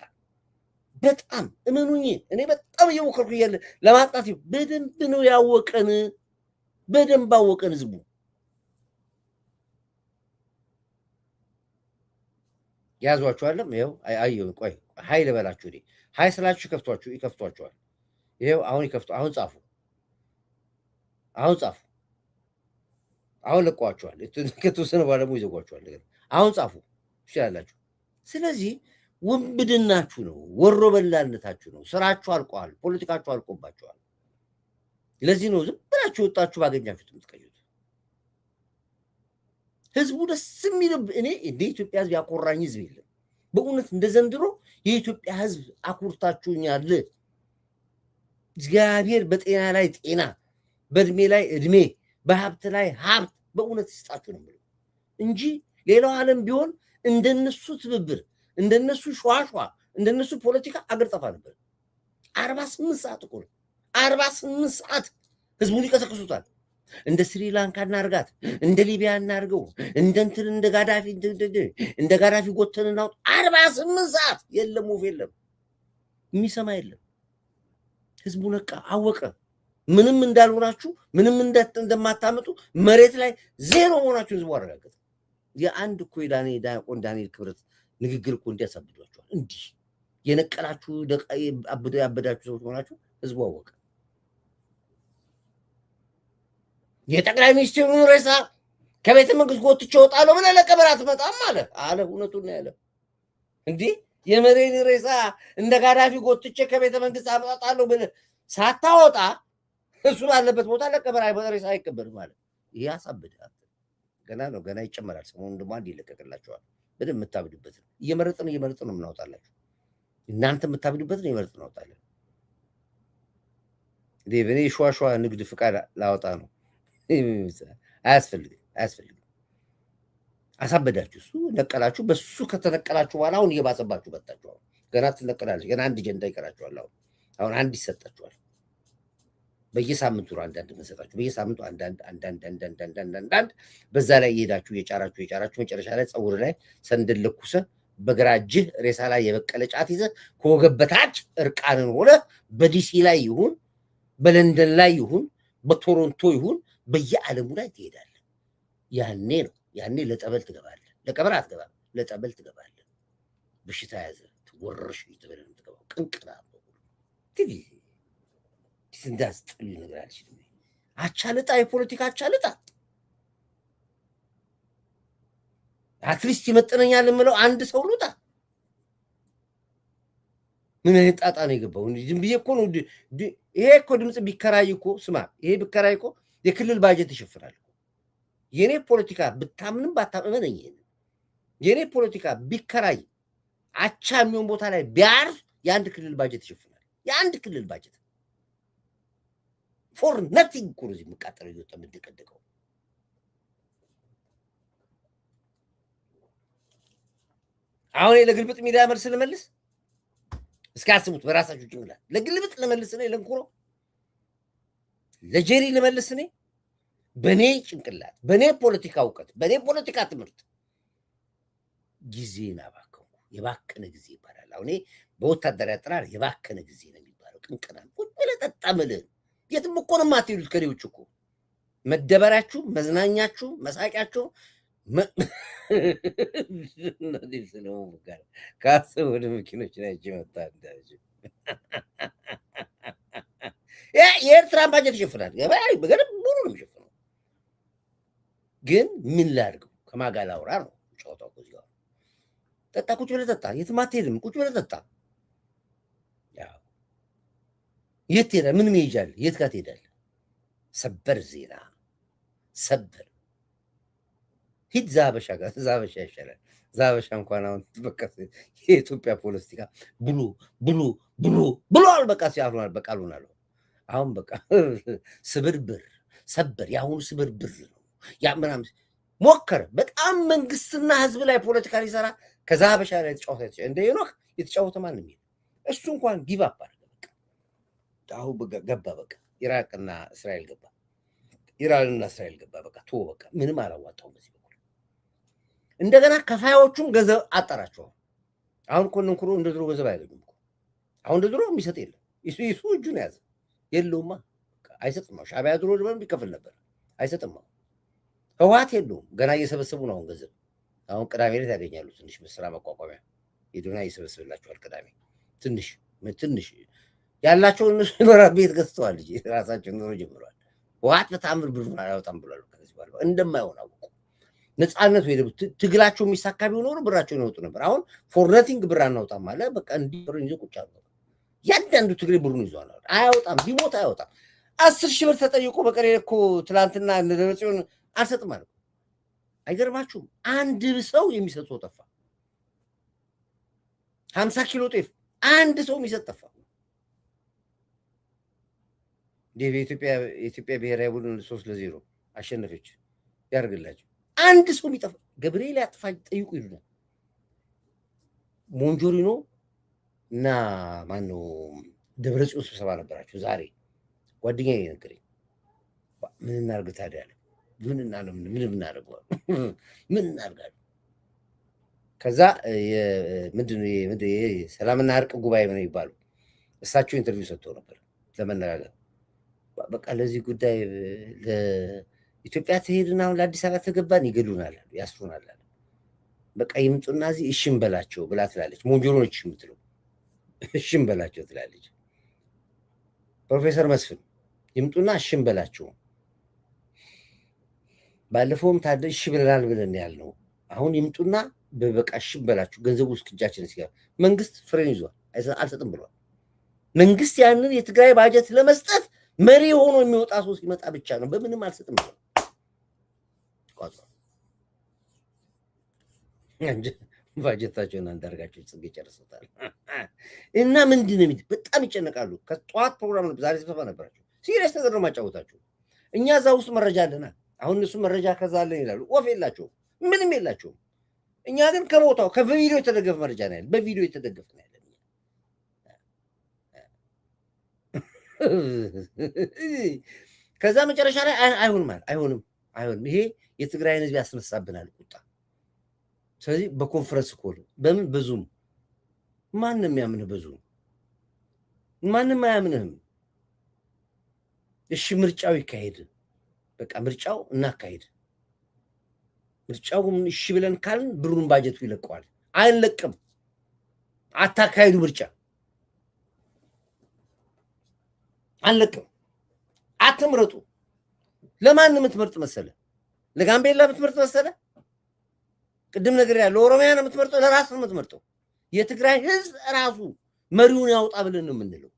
በጣም እመኑኝ፣ እኔ በጣም እየሞከርኩ እያለ ለማጥናት በደንብ ነው ያወቀን። በደንብ አወቀን ህዝቡ። ያዟችኋለም። ይኸው አየሁ። ቆይ ሀይ ልበላችሁ። ሀይ ስላችሁ ይከፍቷችኋል። ይኸው አሁን ጻፉ። አሁን ለቋችኋል። ከተወሰነ በኋላ ደግሞ ይዘጓችኋል። አሁን ጻፉ ትችላላችሁ። ስለዚህ ውንብድናችሁ ነው፣ ወሮ በላልነታችሁ ነው። ስራችሁ አልቋል፣ ፖለቲካችሁ አልቆባችኋል። ለዚህ ነው ዝም ብላችሁ ወጣችሁ ባገኛችሁት የምትቀዩት። ህዝቡ ደስ የሚለው እኔ እንደ ኢትዮጵያ ህዝብ ያኮራኝ ህዝብ የለም በእውነት እንደ ዘንድሮ። የኢትዮጵያ ህዝብ አኩርታችሁኛል። እግዚአብሔር በጤና ላይ ጤና፣ በእድሜ ላይ እድሜ፣ በሀብት ላይ ሀብት በእውነት ይስጣችሁ ነው እንጂ ሌላው ዓለም ቢሆን እንደነሱ ትብብር፣ እንደነሱ ሸዋሸዋ፣ እንደነሱ ፖለቲካ አገር ጠፋ ነበር። 48 ሰዓት እኮ 48 ሰዓት ህዝቡን ይቀሰቅሱታል። እንደ ስሪላንካ እናርጋት፣ እንደ ሊቢያ እናርገው፣ እንደ ጋዳፊ ጎተን እናውጥ። 48 ሰዓት የለም፣ ወፍ የለም፣ የሚሰማ የለም። ህዝቡ ነቃ፣ አወቀ። ምንም እንዳልሆናችሁ፣ ምንም እንደማታመጡ፣ መሬት ላይ ዜሮ መሆናችሁ ህዝቡ አረጋገጠ። የአንድ እኮ ዲያቆን ዳንኤል ክብረት ንግግር እኮ እንዲያሳብዷቸዋል። እንዲህ የነቀላችሁ ያበዳችሁ ሰዎች ሆናችሁ ህዝቡ አወቀ። የጠቅላይ ሚኒስትሩን ሬሳ ከቤተ መንግስት ጎትቼ እወጣለሁ ብለህ ለቀብር አትመጣም አለ። እውነቱን ነው ያለ። እንዲህ የመሬን ሬሳ እንደ ጋዳፊ ጎትቼ ከቤተ መንግስት አመጣጣለሁ ብለህ ሳታወጣ እሱ ባለበት ቦታ ለቀብር ሬሳ አይቀበልም ማለት ይሄ ያሳብዳል። ገና ይጨመራል። ሰሞኑን ደግሞ አንድ ይለቀቅላቸዋል። በደንብ የምታብዱበትን እየመረጥን ነው የምናወጣላችሁ። እናንተ የምታብዱበትን እየመረጥን እናወጣለን። እኔ ሸዋሸዋ ንግድ ፍቃድ ላወጣ ነው። አያስፈልግም። አሳበዳችሁ። እሱ ነቀላችሁ። በሱ ከተነቀላችሁ በኋላ አሁን እየባሰባችሁ መጣችሁ። ገና ትነቀላለች። ገና አንድ ጀንዳ ይቀራችኋል። አሁን አንድ ይሰጣችኋል። በየሳምንቱ ነው አንዳንድ መሰጣችሁ። በየሳምንቱ አንዳንድ በዛ ላይ እየሄዳችሁ የጫራችሁ መጨረሻ ላይ ፀጉር ላይ ሰንደል ለኩሰ በግራ እጅህ ሬሳ ላይ የበቀለ ጫት ይዘህ ከወገብ በታች እርቃንን ሆነ በዲሲ ላይ ይሁን በለንደን ላይ ይሁን በቶሮንቶ ይሁን በየዓለሙ ላይ ትሄዳለህ። ያኔ ለጠበል ትገባለህ። ለቀብር አትገባም፣ ለጠበል ትገባለህ። በሽታ ያዘ ትወረሽ ትበለን ትገባው ቅንቅና እንዳስጥሉ ነገር አልችልም። አቻልጣ የፖለቲካ አቻልጣ አትሊስት ይመጥነኛል የምለው አንድ ሰው ልውጣ። ምን አይነት ጣጣ ነው የገባው? ዝም ብዬ እኮ ነው። ይሄ እኮ ድምፅ ቢከራይ እኮ ስማ፣ ይሄ ቢከራይ እኮ የክልል ባጀት ይሸፍናል። የኔ ፖለቲካ ብታምንም ባታምነኝ የኔ ፖለቲካ ቢከራይ አቻ የሚሆን ቦታ ላይ ቢያርፍ የአንድ ክልል ባጀት ይሸፍናል። የአንድ ክልል ባጀት ፎር ነቲንግ እኮ ነው የሚቃጠለው እየወጣ የምትደቀደቀው። አሁን ለግልብጥ ሚዲያ መልስ ልመልስ እስካስቡት በራሳችሁ ጭንቅላት ለግልብጥ ልመልስ ነው ለንኩሮ ለጀሪ ልመልስ ነው በኔ ጭንቅላት በኔ ፖለቲካ እውቀት በኔ ፖለቲካ ትምህርት ጊዜና ባከንኩ የባከነ ጊዜ ይባላል። አሁን በወታደራዊ አጠራር የባከነ ጊዜ ነው የሚባለው። ቅንቅናም ቁጭ ብለህ ጠጣ ምልህ የትም እኮ ነው የማትሄዱት ከሌሎች እኮ መደበሪያችሁ፣ መዝናኛችሁ፣ መሳቂያችሁ ካሰብ ወደ መኪኖች ናቸው መጣ የኤርትራን ባጀት ይሸፍናል። በገደብ ሙሉ ነው የሚሸፍነው። ግን ምን ላድርገው? ከማጋላ አውራ ነው ጨዋታው። ከዚህ ጋር ጠጣ፣ ቁጭ ብለህ ጠጣ። የትም አትሄድም። ቁጭ ብለህ ጠጣ። የት ትሄዳለህ? ምን ይይዛል? የት ጋር ትሄዳለህ? ሰበር ዜና ሰበር ሂድ ዛበሻ ጋር ዛበሻ ይሻላል። ዛበሻ እንኳን አሁን በቃ የኢትዮጵያ ፖለቲካ ብሉ ብሉ ብሉ ብሏል። በቃ ሲያሉናል በቃ አሉናል። አሁን በቃ ስብርብር ሰበር የአሁኑ ስብርብር ነው። ያ ምናምን ሞከረ። በጣም መንግስትና ህዝብ ላይ ፖለቲካ ሊሰራ ከዛበሻ ላይ ተጫወተ። እንደ ሄኖክ የተጫወተ ማንም የለም። እሱ እንኳን ጊቭ አፕ አለ። በቃ አሁን ገባ። በቃ ኢራቅና እስራኤል ገባ። ኢራንና እስራኤል ገባ። በቃ ቶ በቃ ምንም አላዋጣውም። በዚህ በኩል እንደገና ከፋዮቹም ገንዘብ አጠራቸው። አሁን እኮ ንኩሮ እንደ ድሮ ገንዘብ አይገኙም። አሁን እንደ ድሮ የሚሰጥ የለም። እሱ እጁን ያዘ የለውማ። አይሰጥም። ሻዕቢያ ድሮ ድረም ቢከፍል ነበር። አይሰጥም። ህወሓት የለውም። ገና እየሰበሰቡ ነው አሁን ገንዘብ። አሁን ቅዳሜ ዕለት ያገኛሉ። ትንሽ ስራ መቋቋሚያ ሄዱና ይሰበስብላቸዋል። ቅዳሜ ትንሽ ያላቸው እነሱ ይኖራ ቤት ገዝተዋል። ልጅ ራሳቸው ኑሮ ጀምረዋል። ህወሓት በተአምር ብሩን አያወጣም ብሏል። ከዚህ በኋላ እንደማይሆን አወቁ። ነፃነት ወይ ትግላቸው የሚሳካ ቢሆን ኖሮ ብራቸውን ያወጡ ነበር። አሁን ፎር ነቲንግ ብር አናወጣም አለ። በቃ እንዲህ ብሩን ይዘው ቁጭ አሉ። ያንዳንዱ ትግሬ ብሩን ይዟል። አያወጣም፣ ቢሞት አያወጣም። 10,000 ብር ተጠይቆ በቀሬ እኮ ትላንትና ደብረጽዮን አልሰጥም አለ። አይገርማችሁም? አንድ ሰው የሚሰጥ ሰው ጠፋ። 50 ኪሎ ጤፍ አንድ ሰው የሚሰጥ ጠፋ። የኢትዮጵያ ብሔራዊ ቡድን 3-0 አሸነፈች። ያርግላቸው። አንድ ሰው የሚጠፋ ገብርኤል ያጥፋ ጠይቁ ይሉናል። ሞንጆሪኖ እና ማነው ደብረጽዮን ስብሰባ ነበራቸው ዛሬ። ጓደኛዬ ነገረኝ። ምን እናድርግ ታዲያ አለ። ምን እናደርገው? ምን እናድርጋለን? ከዛ ምንድነው ሰላምና እርቅ ጉባኤ ነው የሚባለው። እሳቸው ኢንተርቪው ሰጥተው ነበር ለመነጋገር። በቃ ለዚህ ጉዳይ ለኢትዮጵያ ትሄድና አሁን ለአዲስ አበባ ተገባን ይገሉናል፣ ያስሩናል። በቃ ይምጡና እዚህ እሽን በላቸው ብላ ትላለች። ሞንጆሮች የምትለው እሽን በላቸው ትላለች። ፕሮፌሰር መስፍን ይምጡና እሽን በላቸው። ባለፈውም ታዲያ እሺ ብለናል ብለን ያልነው አሁን ይምጡና በቃ እሺ በላችሁ። ገንዘቡ እስከ እጃችን ሲገባ መንግስት ፍሬን ይዟል፣ አልሰጥም ብሏል። መንግስት ያንን የትግራይ ባጀት ለመስጠት መሪ ሆኖ የሚወጣ ሰው ሲመጣ ብቻ ነው በምንም አልሰጥም ብሏል። ባጀታቸውን አንዳርጋቸው ጽጌ ጨርሰውታል። እና ምንድን ነው በጣም ይጨነቃሉ። ከጠዋት ፕሮግራም ነበር ዛሬ ስብሰባ ነበራቸው። ሲሪየስ ነገር ነው ማጫወታቸው። እኛ እዛ ውስጥ መረጃ አለና አሁን እነሱ መረጃ ከዛ አለን ይላሉ። ወፍ የላቸውም፣ ምንም የላቸውም። እኛ ግን ከቦታው ከቪዲዮ የተደገፈ መረጃ ነው ያለ፣ በቪዲዮ የተደገፈ ነው ያለ። ከዛ መጨረሻ ላይ አይሆንም፣ ይሄ የትግራይን ህዝብ ያስነሳብናል ቁጣ። ስለዚህ በኮንፈረንስ ኮል በምን በዙም ማንም ያምንህ፣ በዙም ማንም አያምንህም። እሺ ምርጫው ይካሄድ፣ በቃ ምርጫው እናካሄድ። ምርጫው እሺ ብለን ካልን ብሩን ባጀቱ ይለቀዋል። አይለቅም፣ አታካሄዱ ምርጫ አንለቅም፣ አትምረጡ። ለማን የምትመርጥ መሰለ? ለጋምቤላ የምትመርጥ መሰለ? ቅድም ነገር ያለው ኦሮሚያ ነው የምትመርጠው? ለራስ ነው የምትመርጠው? የትግራይ ህዝብ ራሱ መሪውን ያውጣ ብለን ነው የምንለው።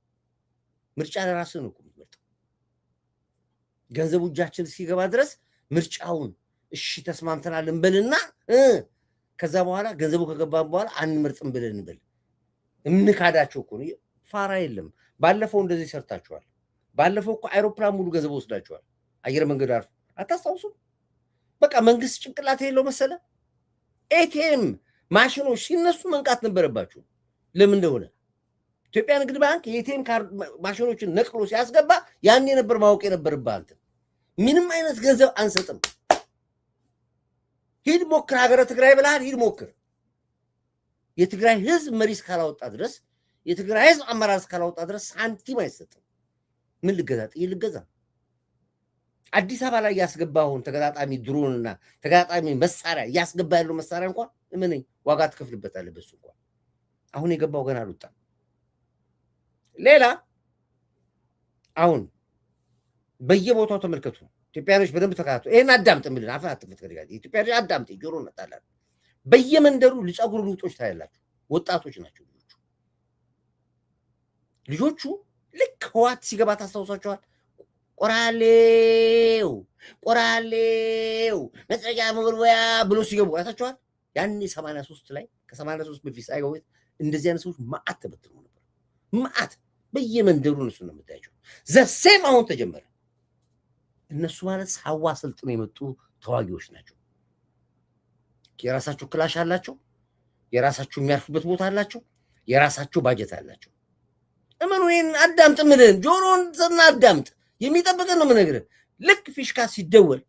ምርጫ ለራስ ነው እኮ የምትመርጠው። ገንዘቡ እጃችን እስኪገባ ድረስ ምርጫውን እሺ ተስማምተናል እንበልና ከዛ በኋላ ገንዘቡ ከገባ በኋላ አንመርጥም ብለን እንበል። እንካዳቸው እኮ ነው። ፋራ የለም። ባለፈው እንደዚህ ሰርታችኋል። ባለፈው እኮ አይሮፕላን ሙሉ ገንዘብ ወስዳችኋል። አየር መንገድ አርፎ አታስታውሱም? በቃ መንግስት ጭንቅላት የለው መሰለ። ኤቲኤም ማሽኖች ሲነሱ መንቃት ነበረባችሁ። ለምን እንደሆነ ኢትዮጵያ ንግድ ባንክ የኤቲኤም ካርድ ማሽኖችን ነቅሎ ሲያስገባ ያን ነበር ማወቅ የነበረብህ አንተ። ምንም አይነት ገንዘብ አንሰጥም፣ ሂድ ሞክር፣ ሀገረ ትግራይ ብለሃል፣ ሂድ ሞክር። የትግራይ ህዝብ መሪ እስካላወጣ ድረስ፣ የትግራይ ህዝብ አመራር እስካላወጣ ድረስ ሳንቲም አይሰጥም። ምን ልገዛ? ጥይት ልገዛ? አዲስ አበባ ላይ ያስገባውን ተገጣጣሚ ድሮንና ተገጣጣሚ መሳሪያ እያስገባ ያለው መሳሪያ እንኳን ምን ዋጋ ትከፍልበታለህ በሱ እንኳን። አሁን የገባው ገና አልወጣም። ሌላ አሁን በየቦታው ተመልከቱ። ኢትዮጵያኖች በደንብ ተከታተሉ። ይሄን አዳምጥ፣ ምልን አፈ አትፍት ከደጋ ኢትዮጵያኖች አዳምጥ፣ ጆሮ ነጣላል። በየመንደሩ ሊጸጉሩ ልውጦች ታያላችሁ። ወጣቶች ናቸው ልጆቹ። ልክ ህዋት ሲገባ ታስታውሳቸዋል። ቆራሌው መጥረጊያ መወልወያ ብሎ ሲገቡ አይታችኋል። ያኔ 83 ላይ ከ83 በፊት ሳይገቡ እንደዚህ አይነት ሰዎች ማአት ተበትነው ነበር። ማአት በየመንደሩ እነሱ ነው የምታያቸው። ዘሴም አሁን ተጀመረ። እነሱ ማለት ሳዋ ስልጥነው የመጡ ተዋጊዎች ናቸው። የራሳቸው ክላሽ አላቸው፣ የራሳቸው የሚያርፉበት ቦታ አላቸው፣ የራሳቸው ባጀት አላቸው። እመኑ። ይሄን አዳምጥ፣ ምልን ጆሮን ስናዳምጥ የሚጠብቀን ነው የምነግርህ። ልክ ፊሽካ ሲደወል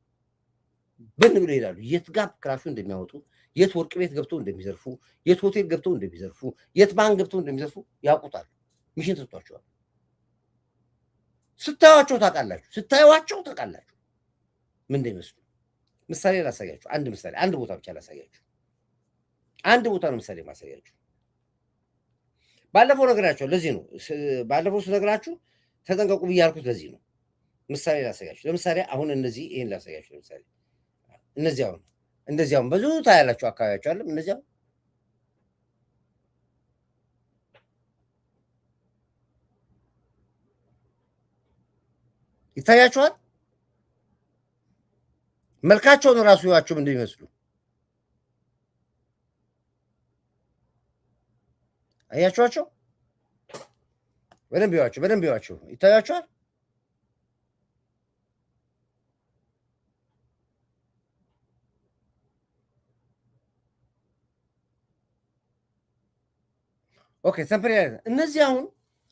በን ብለው ይሄዳሉ። የት ጋር ክላሹ እንደሚያወጡ፣ የት ወርቅ ቤት ገብተው እንደሚዘርፉ፣ የት ሆቴል ገብተው እንደሚዘርፉ፣ የት ባንክ ገብተው እንደሚዘርፉ ያውቁታል። ሚሽን ተሰጥቷቸዋል። ስታዩዋቸው ታውቃላችሁ። ምን እንደሚመስሉ ምሳሌ ላሳያችሁ። አንድ ቦታ ብቻ ላሳያችሁ። አንድ ቦታ ነው ምሳሌ ማሳያችሁ። ባለፈው ነገራችሁ ለዚህ ነው። ባለፈው ስነግራችሁ ተጠንቀቁ ብያልኩት ለዚህ ነው። ምሳሌ ላሳያችሁ። ለምሳሌ አሁን እነዚህ ይሄን ላሳያችሁ። ለምሳሌ እንደዚህ አሁን ብዙ ታያላችሁ አካባቢያችሁ አለ። እነዚህ ይታያችኋል። መልካቸውን ራሱ ያቸው እንደሚመስሉ አያችኋቸው። በደንብ ይዋቸው ይታያችኋል። ኦኬ ሰምፕሪ። እነዚህ አሁን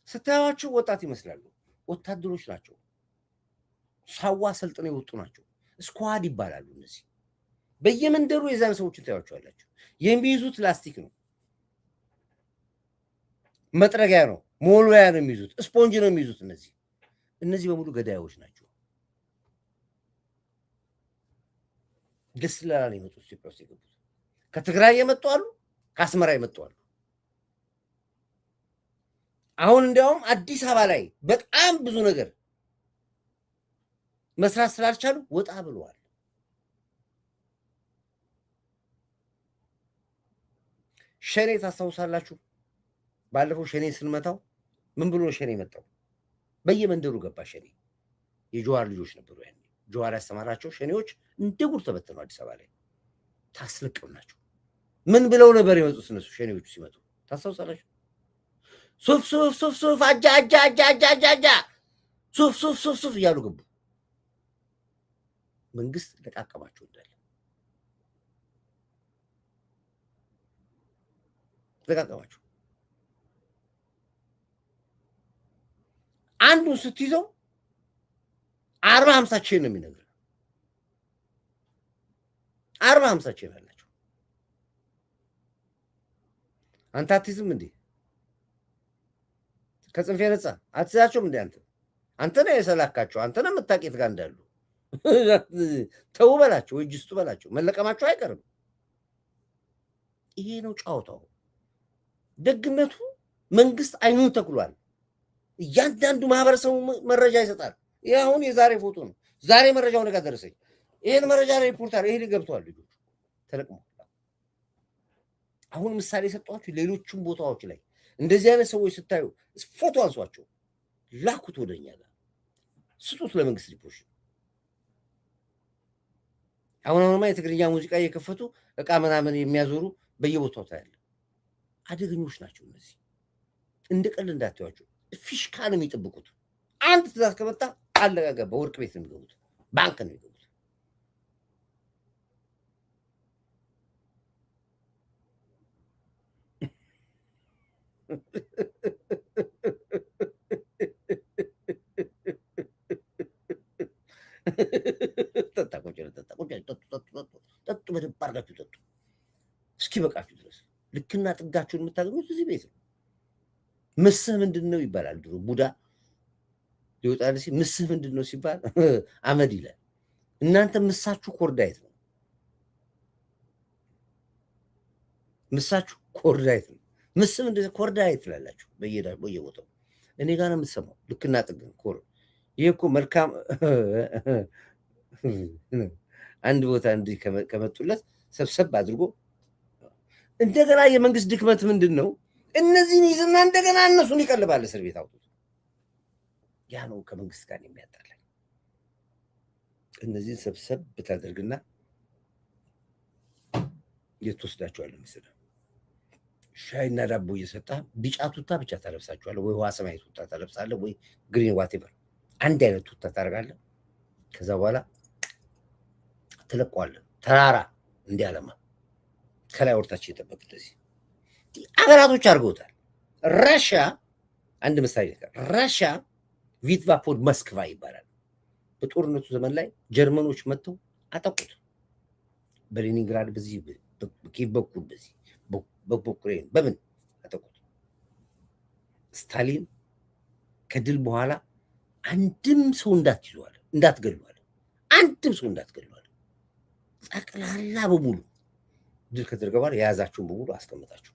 ስታዩዋቸው ወጣት ይመስላሉ። ወታደሮች ናቸው። ሳዋ ሰልጥነው የወጡ ናቸው። ስኳድ ይባላሉ። እነዚህ በየመንደሩ የዛን ሰዎችን ታያቸዋላችሁ። የሚይዙት ላስቲክ ነው፣ መጥረጊያ ነው፣ ሞልወያ ነው የሚይዙት፣ ስፖንጅ ነው የሚይዙት። እነዚህ በሙሉ ገዳዮች ናቸው። ደስ ላላ ነው የመጡት። ኢትዮጵያ ውስጥ የገቡት ከትግራይ የመጡ አሉ፣ ከአስመራ የመጡ አሉ። አሁን እንዲያውም አዲስ አበባ ላይ በጣም ብዙ ነገር መስራት ስላልቻሉ ወጣ ብለዋል። ሸኔ ታስታውሳላችሁ? ባለፈው ሸኔ ስንመታው ምን ብሎ ሸኔ መጣው? በየመንደሩ ገባ ሸኔ። የጀዋር ልጆች ነበሩ ያኔ። ጀዋር ያስተማራቸው ሸኔዎች እንደ ጉድ ተበተኑ አዲስ አበባ ላይ። ታስለቅም ናቸው። ምን ብለው ነበር የመጡት እነሱ ሸኔዎቹ ሲመጡ ታስታውሳላችሁ? ሱፍ አጃ ሱፍ እያሉ ገቡ። መንግስት ለቃቀማቸው እንዳለ ለቃቀማቸው። አንዱን ስትይዘው 40-50 ቼን ነው የሚነግርህ። 40-50 ቼን አላቸው። አንተ አትይዝም እንዴ? ከጽንፍ የነጻ አትይዛቸውም እንዴ? አንተ ነህ የሰላካቸው። አንተ ነህ የምታውቂት ጋር እንዳሉ ተው በላቸው፣ እጅ ስጡ በላቸው። መለቀማቸው አይቀርም። ይሄ ነው ጫወታው። ደግነቱ መንግስት አይኑን ተክሏል። እያንዳንዱ ማህበረሰቡ መረጃ ይሰጣል። ይህ አሁን የዛሬ ፎቶ ነው። ዛሬ መረጃው ነገር ደረሰኝ። ይሄን መረጃ ሪፖርት አለ። ይሄ ገብተዋል፣ ልጆቹ ተለቅመዋል። አሁን ምሳሌ የሰጧችሁ ሌሎችም ቦታዎች ላይ እንደዚህ አይነት ሰዎች ስታዩ ፎቶ አንሷቸው፣ ላኩት ወደኛ ጋር ስጡት ለመንግስት ሪፖርት። አሁንማ የትግርኛ ሙዚቃ እየከፈቱ እቃ ምናምን የሚያዞሩ በየቦታው ታያለ። አደገኞች ናቸው እነዚህ። እንደ ቀልድ እንዳትዋቸው። ፊሽካ ነው የሚጠብቁት። አንድ ትእዛዝ ከመጣ አለቀ ገባ። ወርቅ ቤት ነው የሚገቡት፣ ባንክ ነው የሚገቡት። ጠጣ ቁጭ ጠጡ በደንብ አድርጋችሁ ጠጡ እስኪ በቃችሁ ድረስ ልክና ጥጋችሁን የምታገኙት እዚህ ቤት ነው። ምስህ ምንድን ነው ይባላል። ድሮ ቡዳ ይወጣል ሲል ምስህ ምንድን ነው ሲባል አመድ ይላል። እናንተ ምሳችሁ ኮርዳይት ነው። ምሳችሁ ኮርዳይት ነው። ምስ ምንድን ነው ኮርዳይት ትላላችሁ በየቦታው እኔ ጋር ነው የምትሰማው። ልክና ጥግን ኮር ይሄ እኮ መልካም አንድ ቦታ እንዲህ ከመጡለት ሰብሰብ አድርጎ እንደገና የመንግስት ድክመት ምንድን ነው? እነዚህን ይዝና እንደገና እነሱን ይቀልባል እስር ቤት አውጥቶ። ያ ነው ከመንግስት ጋር የሚያጣላኝ። እነዚህን ሰብሰብ ብታደርግና የትወስዳቸዋለህ መሰለህ? ሻይና ዳቦ እየሰጣ ቢጫ ቱታ ብቻ ታለብሳቸዋለህ፣ ወይ ውሃ ሰማያዊ ቱታ ታለብሳለህ፣ ወይ ግሪን ዋቴቨር አንድ አይነት ቱታ ታደርጋለህ። ከዛ በኋላ ትለቀዋለህ ተራራ እንዲያለማ ከላይ ወርታች የጠበቅ እንደዚህ አገራቶች አድርገውታል። ራሽያ አንድ ምሳሌ ራሽያ ቪትቫ ፖድ መስክቫ ይባላል። በጦርነቱ ዘመን ላይ ጀርመኖች መጥተው አጠቁት። በሌኒንግራድ በዚህ በኩል በዚህ በዩክሬን በምን አጠቁት። ስታሊን ከድል በኋላ አንድም ሰው እንዳትይዟል እንዳትገሏል፣ አንድም ሰው እንዳትገሏል፣ ጠቅላላ በሙሉ ድል ከተደረገ በኋላ የያዛችሁን በሙሉ አስቀምጣችሁ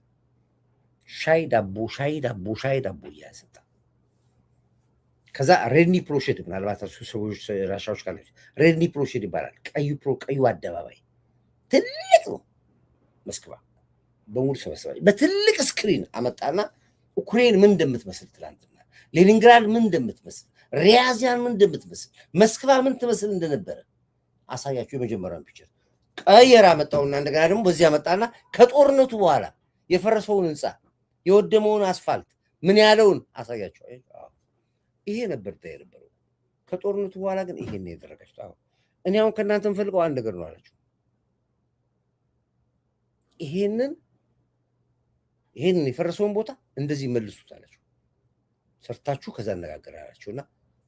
ሻይ ዳቦ ሻይ ዳቦ ሻይ ዳቦ እያሰጣ ከዛ ሬድኒ ፕሮሼድ ምናልባት ሰዎች ራሻዎች ካለ ሬድኒ ፕሮሼድ ይባላል። ቀዩ አደባባይ ትልቅ ነው። መስክባ በሙሉ ሰበሰባል። በትልቅ ስክሪን አመጣና ዩክሬን ምን እንደምትመስል ትላንትና፣ ሌኒንግራድ ምን እንደምትመስል፣ ሪያዚያን ምን እንደምትመስል፣ መስክባ ምን ትመስል እንደነበረ አሳያችሁ። የመጀመሪያውን ፒክቸር ቀየር አመጣውና እንደገና ደግሞ በዚህ አመጣና ከጦርነቱ በኋላ የፈረሰውን ህንፃ የወደመውን አስፋልት ምን ያለውን አሳያቸው። ይሄ ነበር የነበረው። ከጦርነቱ በኋላ ግን ይሄን ነው ያደረጋችሁት። እኔ አሁን ከእናንተ የምፈልገው አንድ ነገር ነው አላችሁ። ይሄንን የፈረሰውን ቦታ እንደዚህ መልሱት አላችሁ። ሰርታችሁ ከዛ አነጋገራላችሁና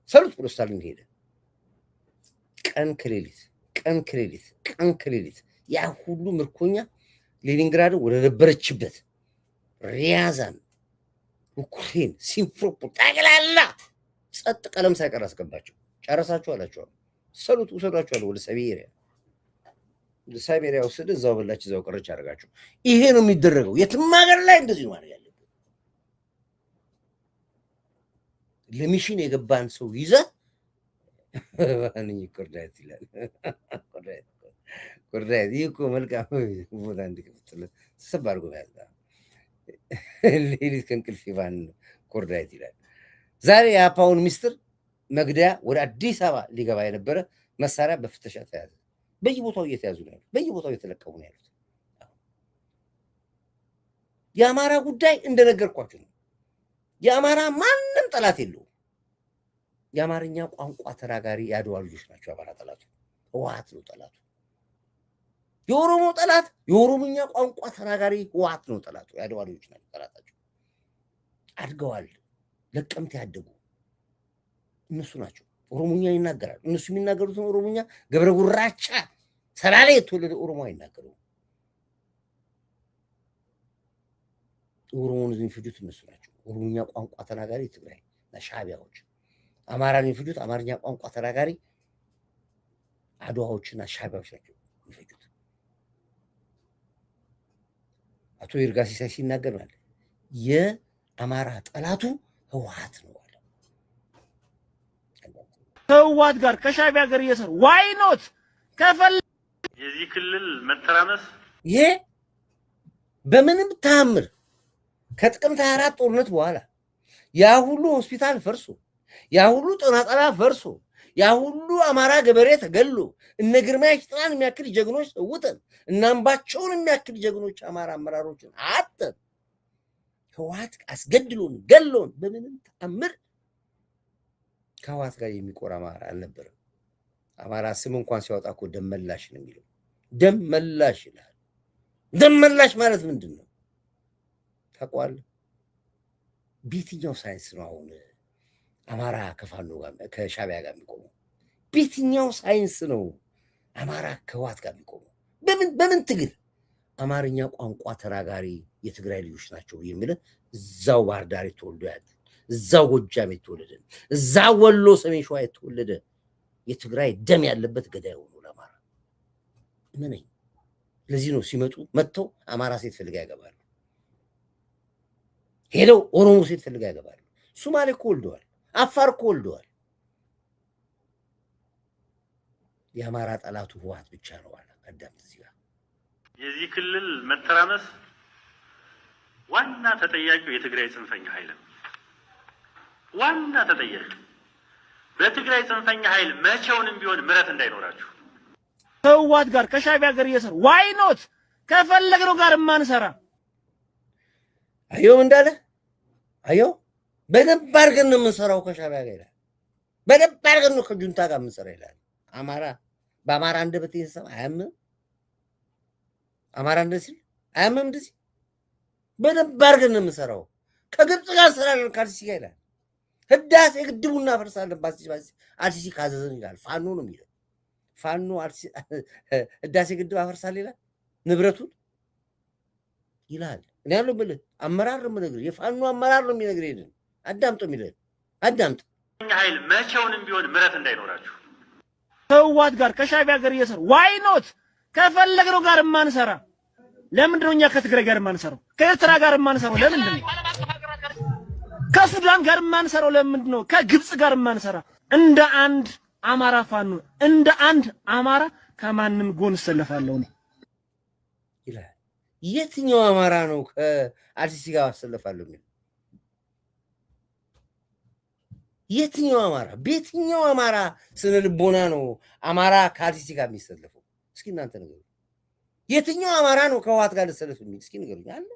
ሰሩት ብሎ ስታሊን ሄደ። ቀን ከሌሊት ያ ሁሉ ምርኮኛ ሌኒንግራድን ወደ ነበረችበት ሪያዛን፣ ዩክሬን፣ ሲምፌሮፖል ጠቅላላ ጸጥ ቀለም ሳይቀር አስገባቸው። ጨረሳችሁ አላቸው። ሰሉት ውሰዷቸዋለሁ ወደ ሳይቤሪያ ወስድ እዛው በላች እዛው ቀረች አደረጋቸው። ይሄ ነው የሚደረገው። የትም ሀገር ላይ እንደዚህ ነው ማድረግ ያለብን። ለሚሽን የገባን ሰው ይዘህ ኮርዳይት ይላል። ኮርዳይት ይህ እኮ መልካም ቦታ እንዲከፍትለት ተሰብ አድርጎ ያዝ ሌሊት ከእንቅልፍ ይባን ኮርዳይት ይላል። ዛሬ የአፓውን ሚስጥር መግደያ ወደ አዲስ አበባ ሊገባ የነበረ መሳሪያ በፍተሻ ተያዘ። በየቦታው እየተያዙ ነው ያሉት፣ በየቦታው እየተለቀሙ ነው ያሉት። የአማራ ጉዳይ እንደነገርኳችሁ ነው። የአማራ ማንም ጠላት የለውም። የአማርኛ ቋንቋ ተናጋሪ የአድዋ ልጆች ናቸው። የአማራ ጠላቱ ህወሓት ነው ጠላቱ። የኦሮሞ ጠላት የኦሮምኛ ቋንቋ ተናጋሪ ህወሓት ነው ጠላቱ። የአድዋ ልጆች ናቸው ጠላታቸው። አድገዋል። ለቀምት ያደጉ እነሱ ናቸው። ኦሮሞኛ ይናገራል። እነሱ የሚናገሩትን ኦሮሞኛ ገብረ ጉራቻ ሰላሌ የተወለደ ኦሮሞ አይናገሩም። ኦሮሞን የሚፈጁት እነሱ ናቸው። ኦሮሞኛ ቋንቋ ተናጋሪ ትግራይ እና ሻዕቢያዎች፣ አማራን የሚፈጁት አማርኛ ቋንቋ ተናጋሪ አድዋዎችና ሻዕቢያዎች ናቸው የሚፈጁት። አቶ ይርጋ ሲሳይ ሲናገር ማለት የአማራ ጠላቱ ህወሓት ነው አለ። ከህወሓት ጋር ከሻዕቢያ ጋር እየሰሩ ዋይ ኖት ከፈል የዚህ ክልል መተራመስ ይሄ በምንም ተአምር ከጥቅምት 24 ጦርነት በኋላ ያ ሁሉ ሆስፒታል ፈርሶ ያ ሁሉ ጤና ጣቢያ ፈርሶ ያ ሁሉ አማራ ገበሬ ተገሎ እነ ግርማይ ሽጥላን የሚያክል ጀግኖች ሰውተን እና አምባቸውን የሚያክል ጀግኖች አማራ አመራሮችን አጥተን ህወሓት አስገድሎን ገሎን በምንም ተአምር ከህወሓት ጋር የሚቆር አማራ አልነበረም። አማራ ስም እንኳን ሲያወጣ እኮ ደመላሽ ነው የሚለው። ደመላሽ ይላል። ደመላሽ ማለት ምንድን ነው ታውቀዋለህ? በየትኛው ሳይንስ ነው አሁን አማራ ከፋኖ ጋር ከሻቢያ ጋር የሚቆመው? በየትኛው ሳይንስ ነው አማራ ከህወሓት ጋር የሚቆመው? በምን ትግል? አማርኛ ቋንቋ ተናጋሪ የትግራይ ልጆች ናቸው የሚል እዛው ባህር ዳር የተወለደ ያለ እዛው ጎጃም የተወለደ እዛው ወሎ ሰሜን ሸዋ የተወለደ የትግራይ ደም ያለበት ገዳይ ሆኖ ለአማራ ምን ነኝ። ለዚህ ነው ሲመጡ መጥተው አማራ ሴት ፈልጋ ያገባሉ፣ ሄደው ኦሮሞ ሴት ፈልጋ ያገባሉ። ሶማሌ እኮ ወልደዋል፣ አፋር እኮ ወልደዋል። የአማራ ጠላቱ ህወሓት ብቻ ነው አለ አዳም። እዚህ ጋር የዚህ ክልል መተራመስ ዋና ተጠያቂው የትግራይ ጽንፈኛ ኃይል ነው። ዋና ተጠያቂ በትግራይ ጽንፈኛ ኃይል መቼውንም ቢሆን ምረት እንዳይኖራችሁ ከህወሓት ጋር ከሻቢያ ጋር እየሰራ ዋይ ኖት ከፈለግነው ጋር ማንሰራ አየው እንዳለ አየው በደንብ አድርገን ነው የምንሰራው ከሻቢያ ጋር ይላል። በደንብ አድርገን ነው ከጁንታ ጋር የምንሰራው ይላል። አማራ በአማራ አንደበት ይሰማ አያምም። አማራ እንደዚህ አያምም። እንደዚህ በደንብ አድርገን ነው የምንሰራው ከግብጽ ጋር እንሰራለን ካልሲ ጋር ይላል። ህዳሴ ግድቡና ፈርሳለን አልሲሲ ካዘዘን ይላል። ፋኖ ነው የሚለው ፋኖ ህዳሴ ግድብ አፈርሳል ይላል ንብረቱን ይላል። እኔ ያለው ብለ አመራር ነው የምነግርህ፣ የፋኖ አመራር ነው የሚነግርህ። ይሄን አዳምጦ የሚለው አዳምጥ። ኃይል መቼውንም ቢሆን ምረት እንዳይኖራችሁ ከህወሓት ጋር ከሻቢያ ጋር እየሰራ ዋይ ኖት ከፈለግነው ጋር ማንሰራ። ለምንድን ነው እኛ ከትግራይ ጋር ማንሰራው? ከኤርትራ ጋር ማንሰራው ለምንድን ነው? ከሱዳን ጋር ማንሰራው ለምንድን ነው? ከግብጽ ጋር ማንሰራ? እንደ አንድ አማራ ፋኖ እንደ አንድ አማራ ከማንም ጎን ሰለፋለሁ ነው ይላል። የትኛው አማራ ነው ከአልሲሲ ጋር ሰለፋለሁ የሚል? የትኛው አማራ በየትኛው አማራ ስነ ልቦና ነው አማራ ከአልሲሲ ጋር የሚሰለፈው? እስኪ እናንተ ንገሩ። የትኛው አማራ ነው ከህወሓት ጋር ልሰለፍ የሚል? እስኪ ንገሩኝ አለ።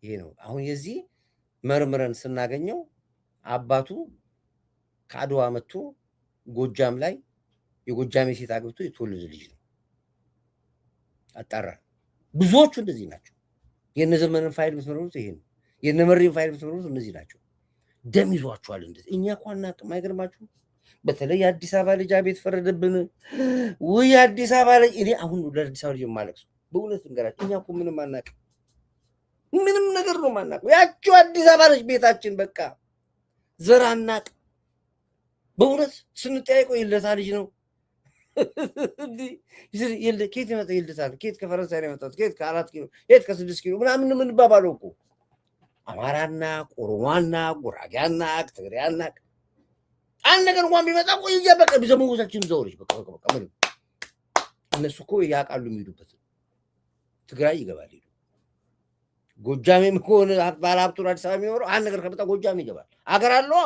ይሄ ነው አሁን የዚህ መርምረን ስናገኘው አባቱ ከአድዋ መጥቶ ጎጃም ላይ የጎጃሜ ሴት አግብቶ የተወለደ ልጅ ነው። አጣራ ብዙዎቹ እንደዚህ ናቸው። የነዘመንን ፋይል ብትመረምሩት ይሄ ነው። የነመሪን ፋይል ብትመረምሩት እነዚህ ናቸው። ደም ይዟቸዋል እንደዚህ። እኛ እኮ አናውቅም። አይገርማችሁም? በተለይ የአዲስ አበባ ልጅ አቤት ፈረደብን። ውይ የአዲስ አበባ ልጅ እኔ አሁን ለአዲስ አበባ ልጅ የማለቅሰው በእውነት እንገራችሁ። እኛ እኮ ምንም አናውቅም። ምንም ነገር ነው የማናውቀው። ያቺው አዲስ አበባ ልጅ ቤታችን በቃ ዘር አናውቅም። በእውነት ስንጠያይቀው የልደታ ልጅ ነው ኬት የመጣ የልደታ ኬት ከፈረንሳይ ነው የመጣሁት ኬት ከ4 ኪሎ ኬት ከ6 ኪሎ ምናምን የምንባባለው እኮ አማራና ኦሮሞና ጉራጌና ትግሬያና አንድ ነገር እንኳን ቢመጣ እኮ በቃ ቢዘመውዛችን ዘውርሽ በቃ ምንም እነሱ እኮ ያውቃሉ የሚሄዱበት። ትግራይ ይገባል ሄዱ። ጎጃሜም ከሆነ ባለሀብቱን አዲስ አበባ የሚኖረው አንድ ነገር ከመጣ ጎጃም ይገባል። አገር አለዋ።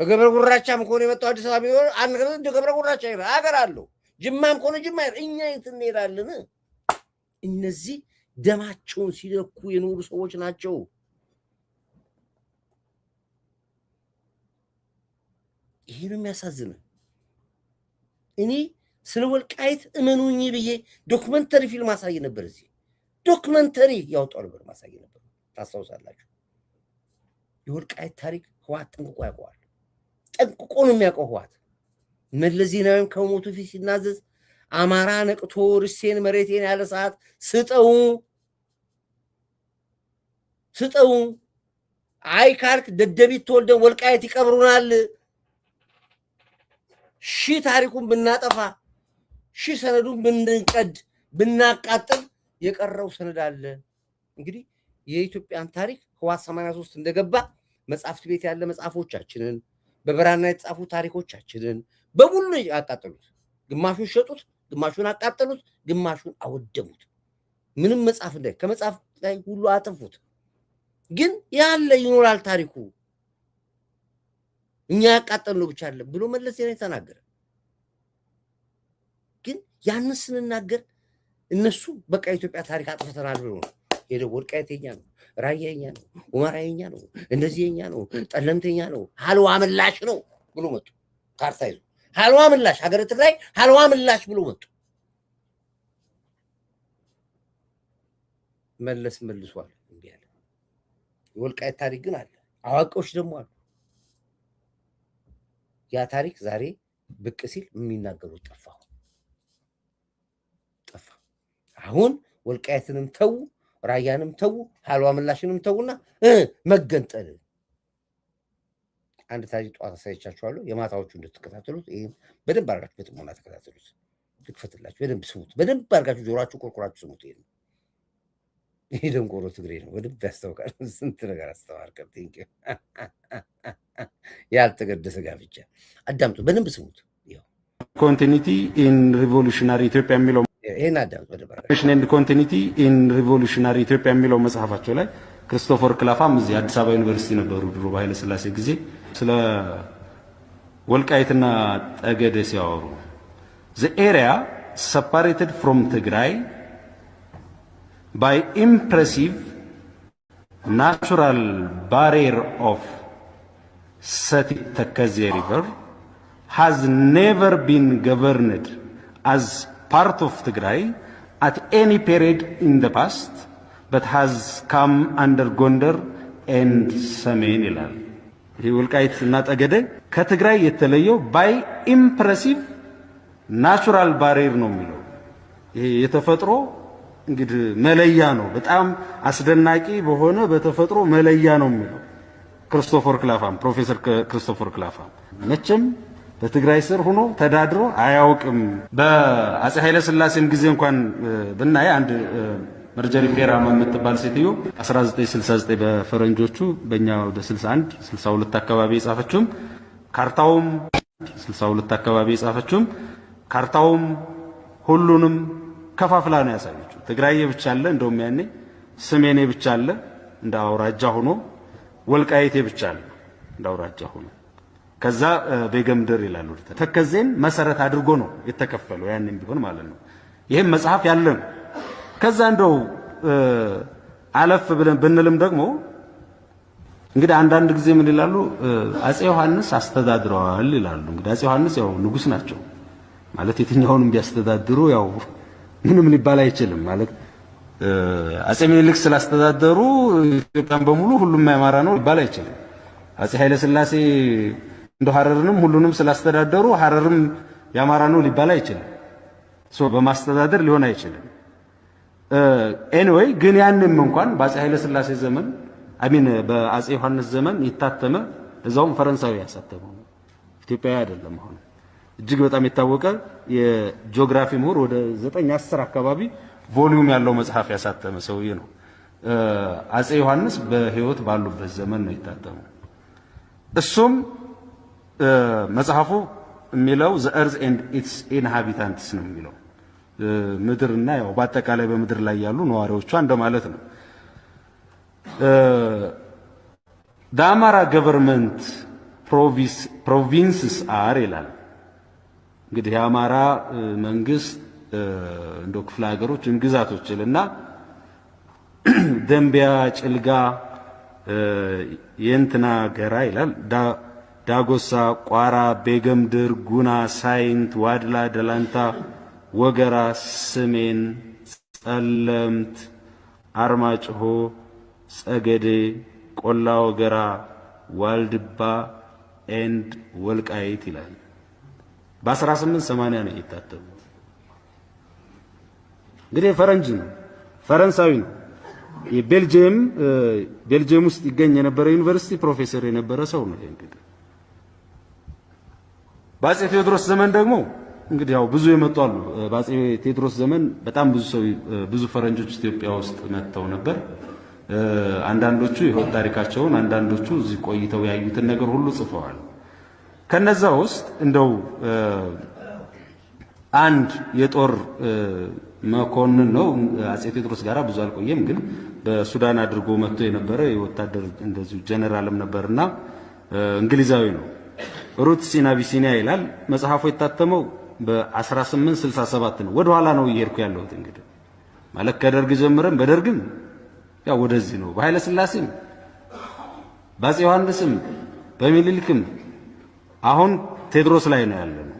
ገብረ ጉራቻም ከሆነ የመጣው አዲስ አበባ የሚኖረው አንድ ነገር እንደ ገብረ ጉራቻ ይላል። አገር አለው። ጅማም ከሆነ ጅማ ይላል። እኛ የት እንሄዳለን? እነዚህ ደማቸውን ሲለኩ የኖሩ ሰዎች ናቸው። ይሄ ነው የሚያሳዝነው። እኔ ስለ ወልቃይት እመኑኝ ብዬ ዶክመንተሪ ፊልም ማሳየ ነበር። እዚህ ዶክመንተሪ ያወጣው ነበር ማሳየ ነበር። ታስታውሳላችሁ? የወልቃይት ታሪክ ህወሓት ጠንቅቆ ያውቀዋል። ጠንቅቆ ነው የሚያውቀው ህወሓት። መለስ ዜናዊም ከሞቱ ፊት ሲናዘዝ አማራ ነቅቶ ርሴን መሬቴን ያለ ሰዓት ስጠው አይ ካልክ ደደቢት ተወልደን ወልቃይት ይቀብሩናል። ሺህ ታሪኩን ብናጠፋ ሺህ ሰነዱን ብንቀድ ብናቃጥል የቀረው ሰነድ አለ። እንግዲህ የኢትዮጵያን ታሪክ ህወሓት 83 እንደገባ መጽሐፍት ቤት ያለ መጽሐፎቻችንን በብራና የተጻፉ ታሪኮቻችንን በሙሉ ያቃጠሉት። ግማሹን ሸጡት፣ ግማሹን አቃጠሉት፣ ግማሹን አወደሙት። ምንም መጽሐፍ እንዳይ ከመጽሐፍ ላይ ሁሉ አጠፉት። ግን ያለ ይኖራል ታሪኩ። እኛ ያቃጠልነው ብቻ አለ ብሎ መለስ ዜናዊ ተናገረ። ግን ያንን ስንናገር እነሱ በቃ ኢትዮጵያ ታሪክ አጥፍተናል ብሎ ነው ሄደው ወልቃይት የኛ ነው፣ ራያ የኛ ነው፣ ሁመራ የኛ ነው፣ እንደዚህ የኛ ነው፣ ጠለምት የኛ ነው፣ ሀልዋ ምላሽ ነው ብሎ መጡ። ካርታ ይዞ ሀልዋ ምላሽ ሀገረ ትግራይ ሀልዋ ምላሽ ብሎ መጡ። መለስ መልሷል እንዴ ያለ የወልቃይት ታሪክ ግን አለ። አዋቂዎች ደግሞ አሉ። ያ ታሪክ ዛሬ ብቅ ሲል የሚናገሩት ጠፋ። አሁን ወልቃይትንም ተው፣ ራያንም ተው፣ ሀልዋ ምላሽንም ተውና መገንጠል አንድ ታሪክ ጠዋት አሳይቻችኋለሁ። የማታዎቹ እንድትከታተሉት ይሄን በደንብ አድርጋችሁ በጥሞና ተከታተሉት። ልክፈትላችሁ፣ በደንብ ስሙት። በደንብ አድርጋችሁ ጆሮአችሁ ቆርቆራችሁ ስሙት። ይሄ ደንቆሮ ትግሬ ነው። በደንብ ያስታውቃል። ስንት ነገር አስተማርከን። ቴንክ ዩ ያልተገደሰ ጋብቻ አዳምጡ፣ በደንብ ስሙት። ኮንቲኒቲ ኢን ሪቮሉሽናሪ ኢትዮጵያ የሚለው ይሄን አዳምጡ በደንብ ኤንድ ኮንቲኒቲ ኢን ሪቮሉሽናሪ ኢትዮጵያ የሚለው መጽሐፋቸው ላይ ክርስቶፈር ክላፋም እዚህ አዲስ አበባ ዩኒቨርሲቲ ነበሩ ድሮ በኃይለ ሥላሴ ጊዜ ስለ ወልቃይትና ጠገዴ ሲያወሩ the area separated from Tigray by impressive natural barrier of Seti Tekkeze River has never been governed as part of Tigray at any period in the past, but has come under Gondar and Samen ይላል። ይህ ወልቃይት እና ጠገዴ ከትግራይ የተለየው ባይ ኢምፕሬሲቭ ናቹራል ባሪየር ነው የሚለው። ይሄ የተፈጥሮ እንግዲህ መለያ ነው፣ በጣም አስደናቂ በሆነ በተፈጥሮ መለያ ነው የሚለው ክርስቶፈር ክላፋም፣ ፕሮፌሰር ክርስቶፈር ክላፋም መቼም በትግራይ ስር ሆኖ ተዳድሮ አያውቅም። በአፄ ኃይለ ሥላሴም ጊዜ እንኳን ብናይ አንድ መርጀሪ ፔራማ የምትባል ሴትዮ 1969 በፈረንጆቹ በእኛ ወደ 61 62 አካባቢ የጻፈችውም ካርታውም 62 አካባቢ የጻፈችውም ካርታውም ሁሉንም ከፋፍላ ነው ያሳየችው። ትግራይ ብቻ አለ፣ እንደውም ያኔ ሰሜኔ ብቻ አለ እንደ አውራጃ ሆኖ፣ ወልቃይቴ ብቻ አለ እንደ አውራጃ ሆኖ፣ ከዛ ቤገምድር ይላሉ። ተከዜን መሰረት አድርጎ ነው የተከፈለው ያንን ቢሆን ማለት ነው። ይሄም መጽሐፍ ያለ ነው። ከዛ እንደው አለፍ ብለን ብንልም ደግሞ እንግዲህ አንዳንድ ጊዜ ምን ይላሉ አፄ ዮሐንስ አስተዳድረዋል ይላሉ። እንግዲህ አፄ ዮሐንስ ያው ንጉስ ናቸው ማለት የትኛውንም ቢያስተዳድሩ ያው ምንም ሊባል አይችልም ማለት አፄ ምኒልክ ስላስተዳደሩ ኢትዮጵያን በሙሉ ሁሉም ያማራ ነው ሊባል አይችልም። አፄ ኃይለ ሥላሴ እንደው ሐረርንም ሁሉንም ስላስተዳደሩ ሐረርም ያማራ ነው ሊባል አይችልም። በማስተዳደር ሊሆን አይችልም። ኤኒዌይ ግን ያንም እንኳን በአፄ ኃይለ ሥላሴ ዘመን አሚን በአፄ ዮሐንስ ዘመን ይታተመ እዛውም ፈረንሳዊ ያሳተመው ኢትዮጵያዊ አይደለም። አሁን እጅግ በጣም የታወቀ የጂኦግራፊ ምሁር ወደ 9-10 አካባቢ ቮሊዩም ያለው መጽሐፍ ያሳተመ ሰውዬ ነው። አፄ ዮሐንስ በህይወት ባሉበት ዘመን ነው የታተመው። እሱም መጽሐፉ የሚለው the earth and its inhabitants ነው የሚለው ምድርና ያው በአጠቃላይ በምድር ላይ ያሉ ነዋሪዎቿ እንደማለት ነው። the Amara government provinces are ይላል። እንግዲህ የአማራ መንግስት እንደው ክፍለ ሀገሮች ግዛቶች ይልና ደምቢያ፣ ጭልጋ፣ የእንትና ገራ ይላል። ዳጎሳ፣ ቋራ፣ ቤገምድር፣ ጉና፣ ሳይንት፣ ዋድላ፣ ደላንታ፣ ወገራ፣ ሰሜን፣ ጸለምት፣ አርማጭሆ፣ ጸገዴ፣ ቆላ ወገራ፣ ዋልድባ ኤንድ ወልቃይት ይላል። በ1880 ነው የታተመው። እንግዲህ ፈረንጅ ነው፣ ፈረንሳዊ ነው። ቤልጅየም ውስጥ ይገኝ የነበረ ዩኒቨርሲቲ ፕሮፌሰር የነበረ ሰው ነው። እንግዲህ በአፄ ቴዎድሮስ ዘመን ደግሞ እንግዲህ ያው ብዙ የመጡ አሉ። በአፄ ቴዎድሮስ ዘመን በጣም ብዙ ፈረንጆች ኢትዮጵያ ውስጥ መጥተው ነበር። አንዳንዶቹ የህይወት ታሪካቸውን፣ አንዳንዶቹ እዚህ ቆይተው ያዩትን ነገር ሁሉ ጽፈዋል። ከነዛ ውስጥ እንደው አንድ የጦር መኮንን ነው አፄ ቴዎድሮስ ጋራ ብዙ አልቆየም፣ ግን በሱዳን አድርጎ መጥቶ የነበረ የወታደር እንደዚሁ ጀነራልም ነበርና እንግሊዛዊ ነው። ሩት ሲን አቢሲኒያ ይላል። መጽሐፉ የታተመው በ1867 ነው። ወደ ኋላ ነው እየሄድኩ ያለሁት እንግዲህ ማለት ከደርግ ጀምረን በደርግም ያው ወደዚህ ነው። በኃይለ ሥላሴም በአፄ ዮሐንስም በሚኒሊክም አሁን ቴዎድሮስ ላይ ነው ያለነው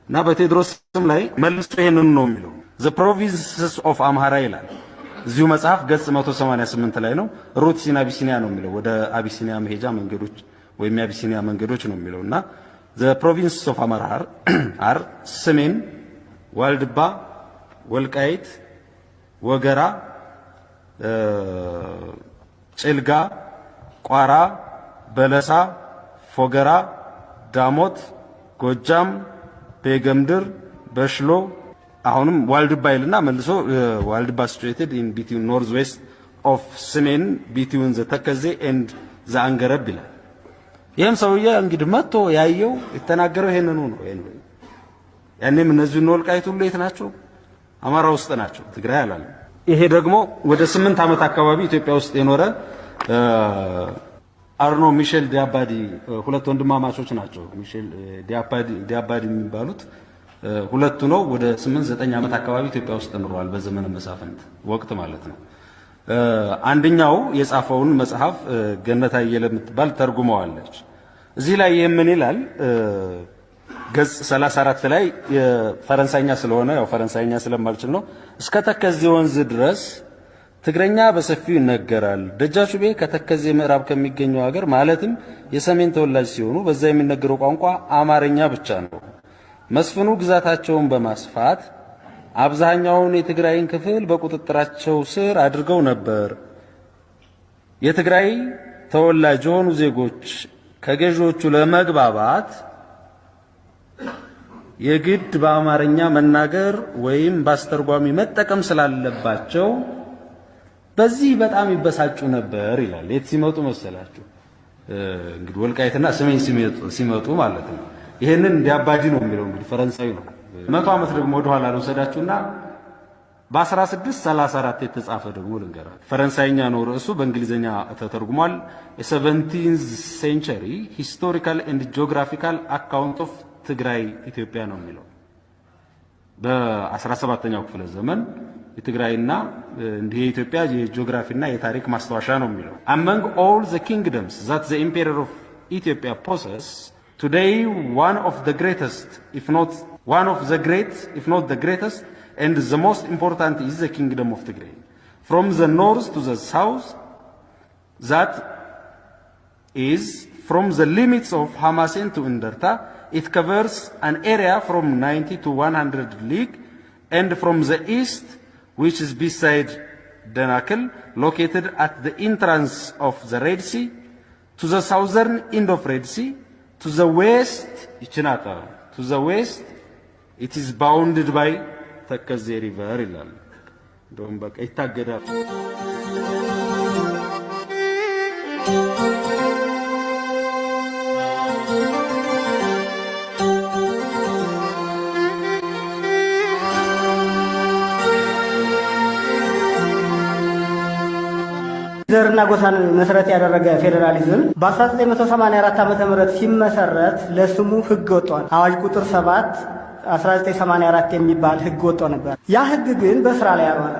እና በቴዎድሮስም ላይ መልሶ ይሄንን ነው የሚለው the provinces of Amhara ይላል። እዚሁ መጽሐፍ ገጽ 188 ላይ ነው። ሩትስ ኢን አቢሲኒያ ነው የሚለው ወደ አቢሲኒያ መሄጃ መንገዶች ወይም የአቢሲኒያ መንገዶች ነው የሚለውና the provinces of Amhara are ሰሜን፣ ዋልድባ፣ ወልቃይት፣ ወገራ፣ ጭልጋ፣ ቋራ፣ በለሳ፣ ፎገራ፣ ዳሞት፣ ጎጃም፣ ቤገምድር፣ በሽሎ አሁንም ዋልድባ ይልና መልሶ ዋልድባ situated in between northwest of ሰሜን between the ተከዜ and the አንገረብ ይላል። ይሄም ሰውዬ እንግዲህ መጥቶ ያየው የተናገረው ይሄንኑ ነው። ያኔም እነዚህ ወልቃይት ሁሉ የት ናቸው? አማራ ውስጥ ናቸው፣ ትግራይ አላለም። ይሄ ደግሞ ወደ 8 ዓመት አካባቢ ኢትዮጵያ ውስጥ የኖረ አርኖ ሚሼል ዲያባዲ ሁለት ወንድማማቾች ናቸው። ሚሼል ዲያባዲ የሚባሉት ሁለቱ ነው። ወደ 8-9 ዓመት አካባቢ ኢትዮጵያ ውስጥ ኖረዋል፣ በዘመነ መሳፍንት ወቅት ማለት ነው። አንደኛው የጻፈውን መጽሐፍ ገነት አየለ የምትባል ተርጉመዋለች። እዚህ ላይ ምን ይላል? ገጽ 34 ላይ የፈረንሳይኛ ስለሆነ ያው ፈረንሳይኛ ስለማልችል ነው። እስከ ተከዜ ወንዝ ድረስ ትግረኛ በሰፊው ይነገራል። ደጃቹቤ ከተከዜ ምዕራብ ከሚገኘው ሀገር ማለትም የሰሜን ተወላጅ ሲሆኑ በዛ የሚነገረው ቋንቋ አማርኛ ብቻ ነው። መስፍኑ ግዛታቸውን በማስፋት አብዛኛውን የትግራይን ክፍል በቁጥጥራቸው ስር አድርገው ነበር። የትግራይ ተወላጅ የሆኑ ዜጎች ከገዢዎቹ ለመግባባት የግድ በአማርኛ መናገር ወይም በአስተርጓሚ መጠቀም ስላለባቸው በዚህ በጣም ይበሳጩ ነበር ይላል። የት ሲመጡ መሰላችሁ? እንግዲህ ወልቃይትና ሰሜን ሲመጡ ማለት ነው። ይሄንን ዲያባዲ ነው የሚለው እንግዲህ ፈረንሳዊ ነው። 100 ዓመት ደግሞ ወደ ኋላ ልውሰዳችሁና በ1634 የተጻፈ ደግሞ ልንገራችሁ። ፈረንሳይኛ ነው ርዕሱ፣ በእንግሊዘኛ ተተርጉሟል። የ17th century historical and geographical account of ትግራይ ኢትዮጵያ ነው የሚለው። በ17ኛው ክፍለ ዘመን የትግራይና እንዲህ የኢትዮጵያ የጂኦግራፊና የታሪክ ማስታወሻ ነው የሚለው። among all the kingdoms that the emperor of Ethiopia possess today one of the greatest if not the greatest and the most important is the kingdom of Tigray. From the north to the south, that is from the limits of Hamasen to Inderta, it covers an area from 90 to 100 league, and from the east, which is beside Danakil, located at the entrance of the Red Sea, to the southern end of Red Sea, to the west, to the west, it is bounded by ተከዜ ሪቨር ይላል። እንደውም በቃ ይታገዳል። ዘርና ጎሳን መሰረት ያደረገ ፌዴራሊዝም በ1984 ዓመተ ምህረት ሲመሰረት ለስሙ ህግ ወጥቷል። አዋጅ ቁጥር 7 1984 የሚባል ህግ ወጥቶ ነበር። ያ ህግ ግን በስራ ላይ አልዋለ።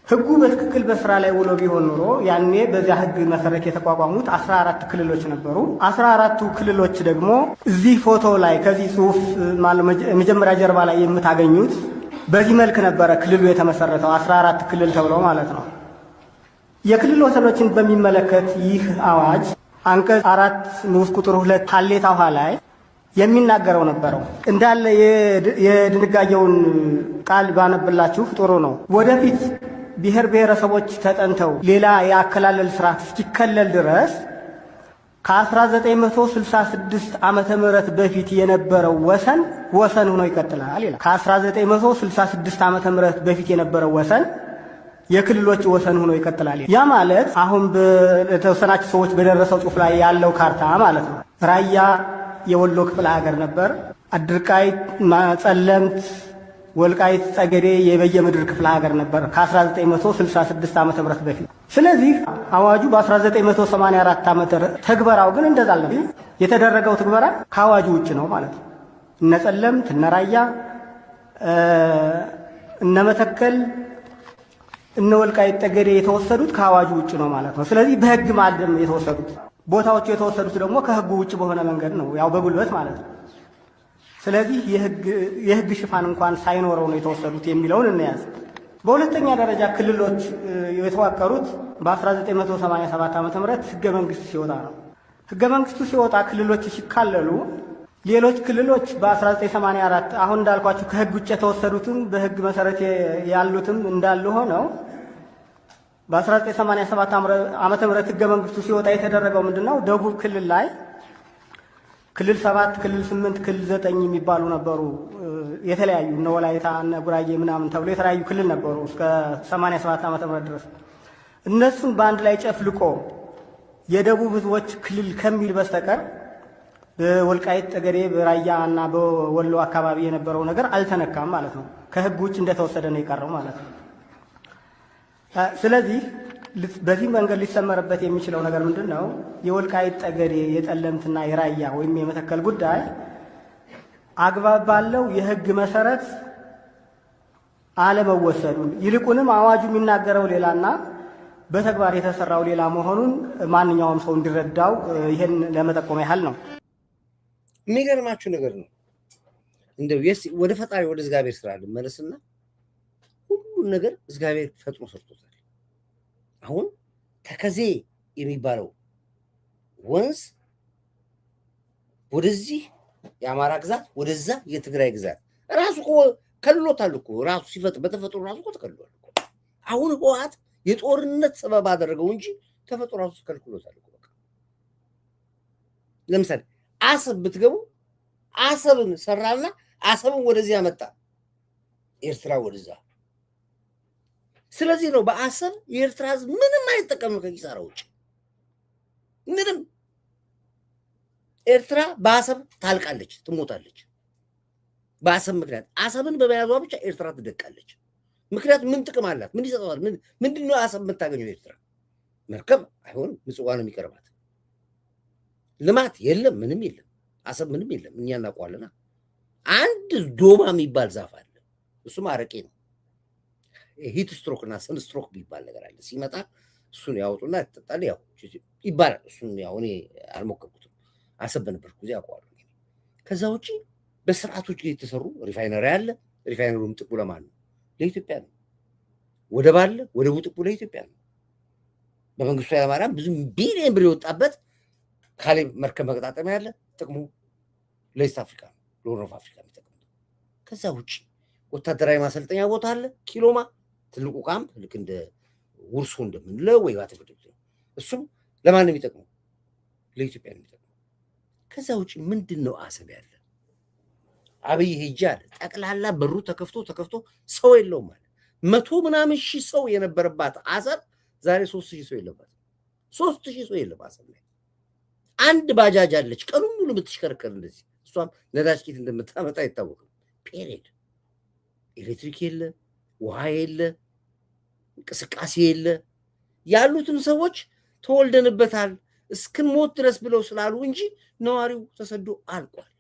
ህጉ በትክክል በስራ ላይ ውሎ ቢሆን ኖሮ ያኔ በዚያ ህግ መሰረት የተቋቋሙት 14 ክልሎች ነበሩ። 14ቱ ክልሎች ደግሞ እዚህ ፎቶ ላይ ከዚህ ጽሁፍ መጀመሪያ ጀርባ ላይ የምታገኙት በዚህ መልክ ነበረ ክልሉ የተመሰረተው 14 ክልል ተብሎ ማለት ነው። የክልል ወሰኖችን በሚመለከት ይህ አዋጅ አንቀጽ 4 ንዑስ ቁጥር 2 ሀሌታ ውሃ ላይ የሚናገረው ነበረው። እንዳለ የድንጋጌውን ቃል ባነብላችሁ ጥሩ ነው። ወደፊት ብሔር ብሔረሰቦች ተጠንተው ሌላ የአከላለል ስርዓት እስኪከለል ድረስ ከ1966 ዓመተ ምህረት በፊት የነበረው ወሰን ሆኖ ይቀጥላል ይላል። ከ1966 ዓመተ ምህረት በፊት የነበረው ወሰን የክልሎች ወሰን ሆኖ ይቀጥላል። ያ ማለት አሁን በተወሰናችሁ ሰዎች በደረሰው ጽሑፍ ላይ ያለው ካርታ ማለት ነው። ራያ የወሎ ክፍለ ሀገር ነበር። አድርቃይ፣ ጸለምት፣ ወልቃይት፣ ጠገዴ የበየምድር ክፍለ ሀገር ነበር ከ1966 ዓመተ ምህረት በፊት። ስለዚህ አዋጁ በ1984 ዓመተ ተግበራው ግን እንደዛ አልነበረም። የተደረገው ትግበራ ከአዋጁ ውጭ ነው ማለት ነው። እነ ጸለምት፣ እነ ራያ፣ እነ መተከል፣ እነ ወልቃይት ጠገዴ የተወሰዱት ከአዋጁ ውጭ ነው ማለት ነው። ስለዚህ በህግ ማለም የተወሰዱት ቦታዎቹ የተወሰዱት ደግሞ ከህጉ ውጭ በሆነ መንገድ ነው፣ ያው በጉልበት ማለት ነው። ስለዚህ የህግ ሽፋን እንኳን ሳይኖረው ነው የተወሰዱት የሚለውን እንያዝ። በሁለተኛ ደረጃ ክልሎች የተዋቀሩት በ1987 ዓ.ም ህገ መንግስት ሲወጣ ነው። ህገ መንግስቱ ሲወጣ ክልሎች ሲካለሉ ሌሎች ክልሎች በ1984 አሁን እንዳልኳችሁ ከህግ ውጭ የተወሰዱትም በህግ መሰረት ያሉትም እንዳሉ ሆነው በ1987 ዓመተ ምህረት ህገ መንግስቱ ሲወጣ የተደረገው ምንድነው? ደቡብ ክልል ላይ ክልል 7፣ ክልል 8፣ ክልል 9 የሚባሉ ነበሩ። የተለያዩ እነ ወላይታ እነ ጉራጌ ምናምን ተብሎ የተለያዩ ክልል ነበሩ እስከ 87 ዓመተ ምህረት ድረስ። እነሱን በአንድ ላይ ጨፍልቆ የደቡብ ህዝቦች ክልል ከሚል በስተቀር በወልቃይት ጠገዴ፣ በራያ እና በወሎ አካባቢ የነበረው ነገር አልተነካም ማለት ነው። ከህግ ውጭ እንደተወሰደ ነው የቀረው ማለት ነው። ስለዚህ በዚህ መንገድ ሊሰመርበት የሚችለው ነገር ምንድነው? የወልቃይት ጠገዴ፣ የጠለምትና የራያ ወይም የመተከል ጉዳይ አግባብ ባለው የህግ መሰረት አለመወሰዱን ይልቁንም አዋጁ የሚናገረው ሌላና በተግባር የተሰራው ሌላ መሆኑን ማንኛውም ሰው እንዲረዳው ይሄን ለመጠቆም ያህል ነው። የሚገርማችሁ ነገር ነው። እንደው ወደ ፈጣሪ ወደ እግዚአብሔር ስራ ልመለስና ሁሉን ነገር እግዚአብሔር ፈጥኖ ሰርቶታል። አሁን ተከዜ የሚባለው ወንዝ ወደዚህ የአማራ ግዛት ወደዛ የትግራይ ግዛት ራሱ እኮ ከልሎታል እኮ ራሱ ሲፈጥር በተፈጥሮ ራሱ እኮ ተከልሏል እኮ። አሁን ህወሓት የጦርነት ሰበብ አደረገው እንጂ ተፈጥሮ ራሱ ከልክሎታል እኮ። በቃ ለምሳሌ አሰብ ብትገቡ አሰብን ሰራና አሰብን ወደዚህ ያመጣ ኤርትራ ወደዛ። ስለዚህ ነው በአሰብ የኤርትራ ህዝብ ምንም አይጠቀምም ከኪሳራ ውጭ ምንም። ኤርትራ በአሰብ ታልቃለች፣ ትሞታለች። በአሰብ ምክንያት አሰብን በመያዟ ብቻ ኤርትራ ትደቃለች። ምክንያት ምን ጥቅም አላት? ምን ይሰጠዋል? ምንድነው አሰብ የምታገኘው? ኤርትራ መርከብ አይሆንም፣ ምጽዋ ነው የሚቀርባት። ልማት የለም፣ ምንም የለም። አሰብ ምንም የለም። እኛ እናውቀዋለና አንድ ዶማ የሚባል ዛፍ አለ። እሱም አረቄ ነው። ሂት ስትሮክ እና ሰን ስትሮክ የሚባል ነገር አለ። ሲመጣ እሱን ያወጡና ይጠጣል። ያው ይባላል። እሱን ያው እኔ አልሞከርኩትም። አሰብ በነበርኩ ጊዜ አውቀዋለሁ። ከዛ ውጪ በስርዓቶች የተሰሩ ሪፋይነሪ አለ። ሪፋይነሩም ጥቅሙ ለማን ነው? ለኢትዮጵያ ነው። ወደብ አለ። ወደቡ ጥቅሙ ለኢትዮጵያ ነው። በመንግስቱ ኃይለማርያም ብዙ ቢሊዮን ብር የወጣበት ካሌብ መርከብ መገጣጠሚያ ያለ ጥቅሙ ለኢስት አፍሪካ ነው፣ ለሆርን ኦፍ አፍሪካ የሚጠቅሙ። ከዛ ውጪ ወታደራዊ ማሰልጠኛ ቦታ አለ። ኪሎማ ትልቁ ካምፕ ልክ እንደ ውርሶ እንደምንለው ወይ ባተፈደ እሱም ለማን ነው የሚጠቅመው? ለኢትዮጵያ ነው የሚጠቅመው። ከዛ ውጪ ምንድነው አሰብ ያለ? አብይ ሄጄ አለ ጠቅላላ በሩ ተከፍቶ ሰው የለውም ማለት 100 ምናምን ሺህ ሰው የነበረባት አሰብ ዛሬ 3000 ሰው የለባት። 3000 ሰው የለም አሰብ ላይ። አንድ ባጃጅ አለች ቀኑን ሙሉ የምትሽከረከር እንደዚህ። እሷም ነዳጅ ኪት እንደምታመጣ አይታወቅም። ፔሬድ ኤሌክትሪክ የለ፣ ውሃ የለ፣ እንቅስቃሴ የለ። ያሉትም ሰዎች ተወልደንበታል እስክንሞት ድረስ ብለው ስላሉ እንጂ ነዋሪው ተሰዶ አልቋል።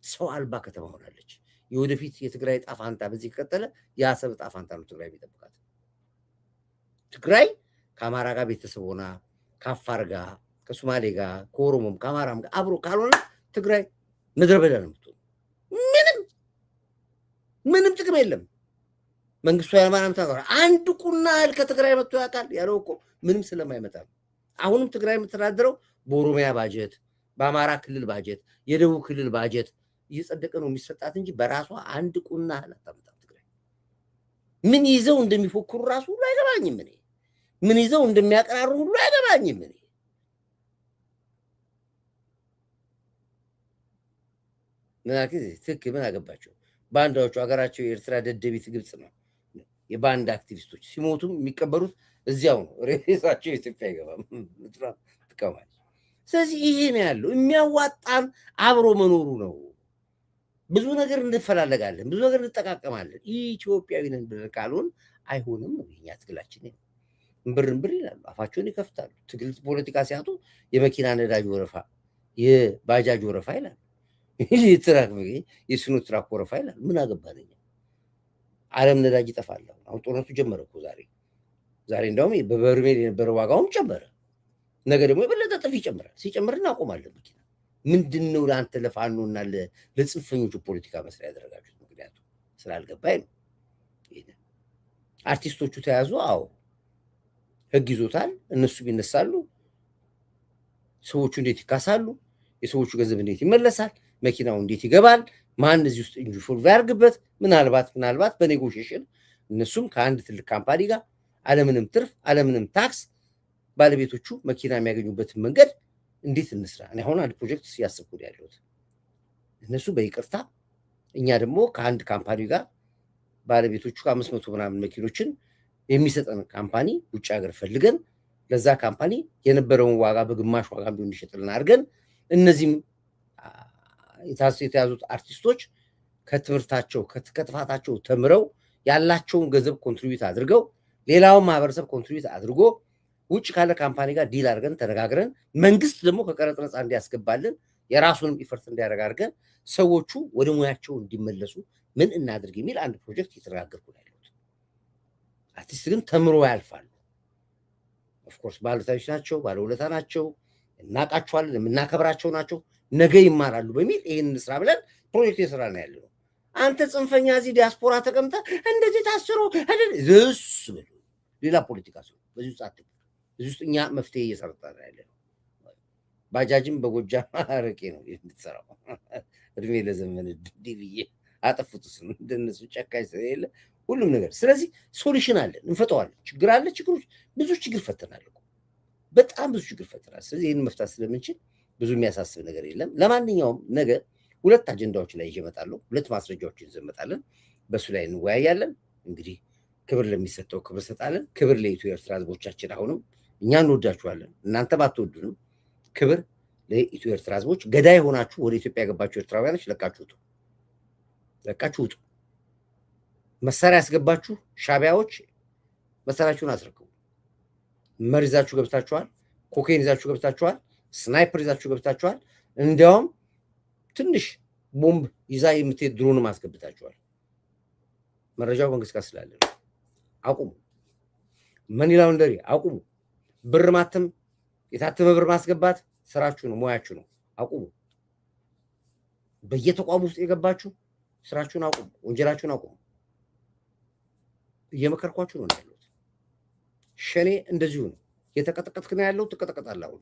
ሰው አልባ ከተማ ሆናለች። የወደፊት የትግራይ ጣፋንታ በዚህ ከቀጠለ የአሰብ ጣፋንታ ነው ትግራይ የሚጠብቃት። ትግራይ ከአማራ ጋር ቤተሰብ ሆና ከአፋር ጋር ከሶማሌ ጋር ከኦሮሞም ከአማራም ጋር አብሮ ካልሆነ ትግራይ ምድረ በዳ ነው የምትሆነው። ምንም ጥቅም የለም። መንግስቱ ኃይለማርያም ተናግሯል። አንድ ቁና እህል ከትግራይ መጥቶ ያውቃል ያለው እኮ ምንም ስለማይመጣ ነው። አሁንም ትግራይ የምትተዳደረው በኦሮሚያ ባጀት፣ በአማራ ክልል ባጀት፣ የደቡብ ክልል ባጀት እየጸደቀ ነው የሚሰጣት እንጂ በራሷ አንድ ቁና እህል አታመጣም። ትግራይ ምን ይዘው እንደሚፎክሩ ራሱ ሁሉ አይገባኝም። እኔ ምን ይዘው እንደሚያቀራሩ ሁሉ አይገባኝም። እኔ ምን አገባቸው? ባንዳዎቹ ሀገራቸው የኤርትራ ደደቢት ግብጽ ነው። የባንዳ አክቲቪስቶች ሲሞቱም የሚቀበሩት እዚያው ነው። ሬሳቸው ኢትዮጵያ አይገባም። ትቀማል። ስለዚህ ይሄ ነው ያለው። የሚያዋጣን አብሮ መኖሩ ነው። ብዙ ነገር እንፈላለጋለን፣ ብዙ ነገር እንጠቃቀማለን። ኢትዮጵያዊ ነን ብለን ካልሆን አይሆንም ነው የኛ ትግላችን። እምብር ይላሉ፣ አፋቸውን ይከፍታሉ። ትግል ፖለቲካ ሲያጡ የመኪና ነዳጅ ወረፋ፣ የባጃጅ ወረፋ ይላሉ። የስኖ ትራክ ወረፋ ይላል። ምን አገባን? ዓለም ነዳጅ ይጠፋል። አሁን ጦርነቱ ጀመረ እኮ ዛሬ እንደውም በበርሜል የነበረ ዋጋውም ጨመረ። ነገ ደግሞ የበለጠ ጥፍ ይጨምራል። ሲጨምር እናቆማለን መኪና። ምንድነው ለአንተ ለፋኖና ለጽንፈኞቹ ፖለቲካ መስሪያ ያደረጋችሁት? ምክንያቱ ስላልገባኝ ነው። አርቲስቶቹ ተያዙ። አዎ ህግ ይዞታል። እነሱ ቢነሳሉ ሰዎቹ እንዴት ይካሳሉ? የሰዎቹ ገንዘብ እንዴት ይመለሳል? መኪናው እንዴት ይገባል? ማን እዚህ ውስጥ ኢንቮልቭ ያርግበት? ምናልባት በኔጎሽዬሽን እነሱም ከአንድ ትልቅ ካምፓኒ ጋር አለምንም ትርፍ አለምንም ታክስ ባለቤቶቹ መኪና የሚያገኙበትን መንገድ እንዴት እንስራ? እኔ አሁን አንድ ፕሮጀክት እያሰብኩ ነው ያለሁት። እነሱ በይቅርታ እኛ ደግሞ ከአንድ ካምፓኒ ጋር ባለቤቶቹ ከ500 ምናምን መኪኖችን የሚሰጠን ካምፓኒ ውጭ ሀገር ፈልገን ለዛ ካምፓኒ የነበረውን ዋጋ በግማሽ ዋጋ ቢሆን ይሸጥልን አድርገን እነዚህም የተያዙት አርቲስቶች ከትምህርታቸው ከጥፋታቸው ተምረው ያላቸውን ገንዘብ ኮንትሪቢዩት አድርገው ሌላውን ማህበረሰብ ኮንትሪቢዩት አድርጎ ውጭ ካለ ካምፓኒ ጋር ዲል አድርገን ተነጋግረን መንግስት ደግሞ ከቀረጥ ነፃ እንዲያስገባልን የራሱንም ኢፈርት እንዲያደርግ አድርገን ሰዎቹ ወደ ሙያቸው እንዲመለሱ ምን እናድርግ የሚል አንድ ፕሮጀክት እየተነጋገርኩ ነው ያለሁት። አርቲስት ግን ተምሮ ያልፋሉ። ኦፍኮርስ ባለታዎች ናቸው፣ ባለውለታ ናቸው፣ እናውቃቸዋለን፣ የምናከብራቸው ናቸው። ነገ ይማራሉ በሚል ይህን ስራ ብለን ፕሮጀክት የስራ ነው ያለው። አንተ ጽንፈኛ እዚህ ዲያስፖራ ተቀምጠ እንደዚህ ታስሮ ዝስ ብሎ ሌላ ፖለቲካ ሰው በዚህ ውስጥ አትግባ። እዚህ ውስጥ እኛ መፍትሄ እየሰራን ያለ ነው። ባጃጅም በጎጃም አረቄ ነው የምትሰራው። እድሜ ለዘመን ዲቪዬ አጠፉትስ እንደነሱ ጨካኝ ስለሌለ ሁሉም ነገር። ስለዚህ ሶሉሽን አለን፣ እንፈተዋለን። ችግር አለ፣ ችግሮች ብዙ ችግር ፈተናል እኮ በጣም ብዙ ችግር ፈተናል። ስለዚህ ይህን መፍታት ስለምንችል ብዙ የሚያሳስብ ነገር የለም። ለማንኛውም ነገ ሁለት አጀንዳዎች ላይ ይዤ እመጣለሁ። ሁለት ማስረጃዎችን ይዘን እንመጣለን። በሱ ላይ እንወያያለን። እንግዲህ ክብር ለሚሰጠው ክብር ሰጣለን። ክብር ለኢትዮ ኤርትራ ህዝቦቻችን። አሁንም እኛ እንወዳችኋለን፣ እናንተ ባትወዱንም ክብር ለኢትዮ ኤርትራ ህዝቦች። ገዳይ ሆናችሁ ወደ ኢትዮጵያ የገባችሁ ኤርትራውያኖች ለቃችሁ ውጡ፣ ለቃችሁ ውጡ። መሳሪያ ያስገባችሁ ሻቢያዎች መሳሪያችሁን አስረክቡ። መር ይዛችሁ ገብታችኋል፣ ኮኬን ይዛችሁ ገብታችኋል፣ ስናይፐር ይዛችሁ ገብታችኋል። እንዲያውም ትንሽ ቦምብ ይዛ የምትሄድ ድሮንም አስገብታችኋል። መረጃው መንግስት ጋር ስላለ አቁሙ። መኒ ላውንደሪ አቁሙ። ብር ማተም፣ የታተመ ብር ማስገባት ስራችሁ ነው፣ ሙያችሁ ነው። አቁሙ። በየተቋሙ ውስጥ የገባችሁ ስራችሁን አቁሙ፣ ወንጀላችሁን አቁሙ። እየመከርኳችሁ ነው ያለሁት። ሸኔ እንደዚሁ ነው። የተቀጠቀጥክ ነው ያለው፣ ትቀጠቀጣለህ። አሁን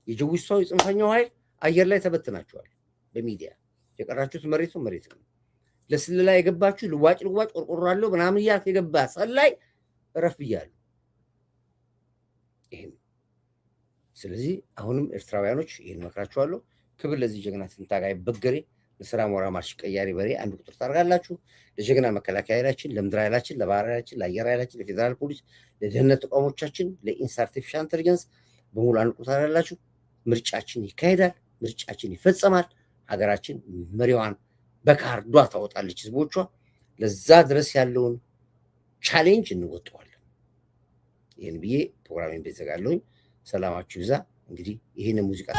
የጀዊሳው የጽንፈኛው ኃይል አየር ላይ ተበትናችኋል። በሚዲያ የቀራችሁት መሬት ነው። ለስለላ የገባችሁ ልዋጭ ቆርቆራለሁ ምናምን እያልክ የገባ ሰላይ እረፍ ብያለሁ። ይሄን ስለዚህ አሁንም ኤርትራውያኖች ይሄን መክራችኋለሁ። ክብር ለዚህ ጀግና ትንታጋይ በገሬ ለስራ ሞራ ማርሽ ቀያሪ በሬ አንድ ቁጥር ታርጋላችሁ። ለጀግና መከላከያ ኃይላችን፣ ለምድር ኃይላችን፣ ለባህር ኃይላችን፣ ለአየር ኃይላችን፣ ለፌዴራል ፖሊስ፣ ለደህንነት ተቋሞቻችን፣ ለኢንስ አርቲፊሻል ኢንተለጀንስ በሙሉ አንድ ቁጥር ታርጋላችሁ። ምርጫችን ይካሄዳል፣ ምርጫችን ይፈጸማል። ሀገራችን መሪዋን በካርዷ ታወጣለች። ህዝቦቿ ለዛ ድረስ ያለውን ቻሌንጅ እንወጣዋለን። ይህን ብዬ ፕሮግራሜን ቤዘጋለሁኝ። ሰላማችሁ ይዛ። እንግዲህ ይህን ሙዚቃ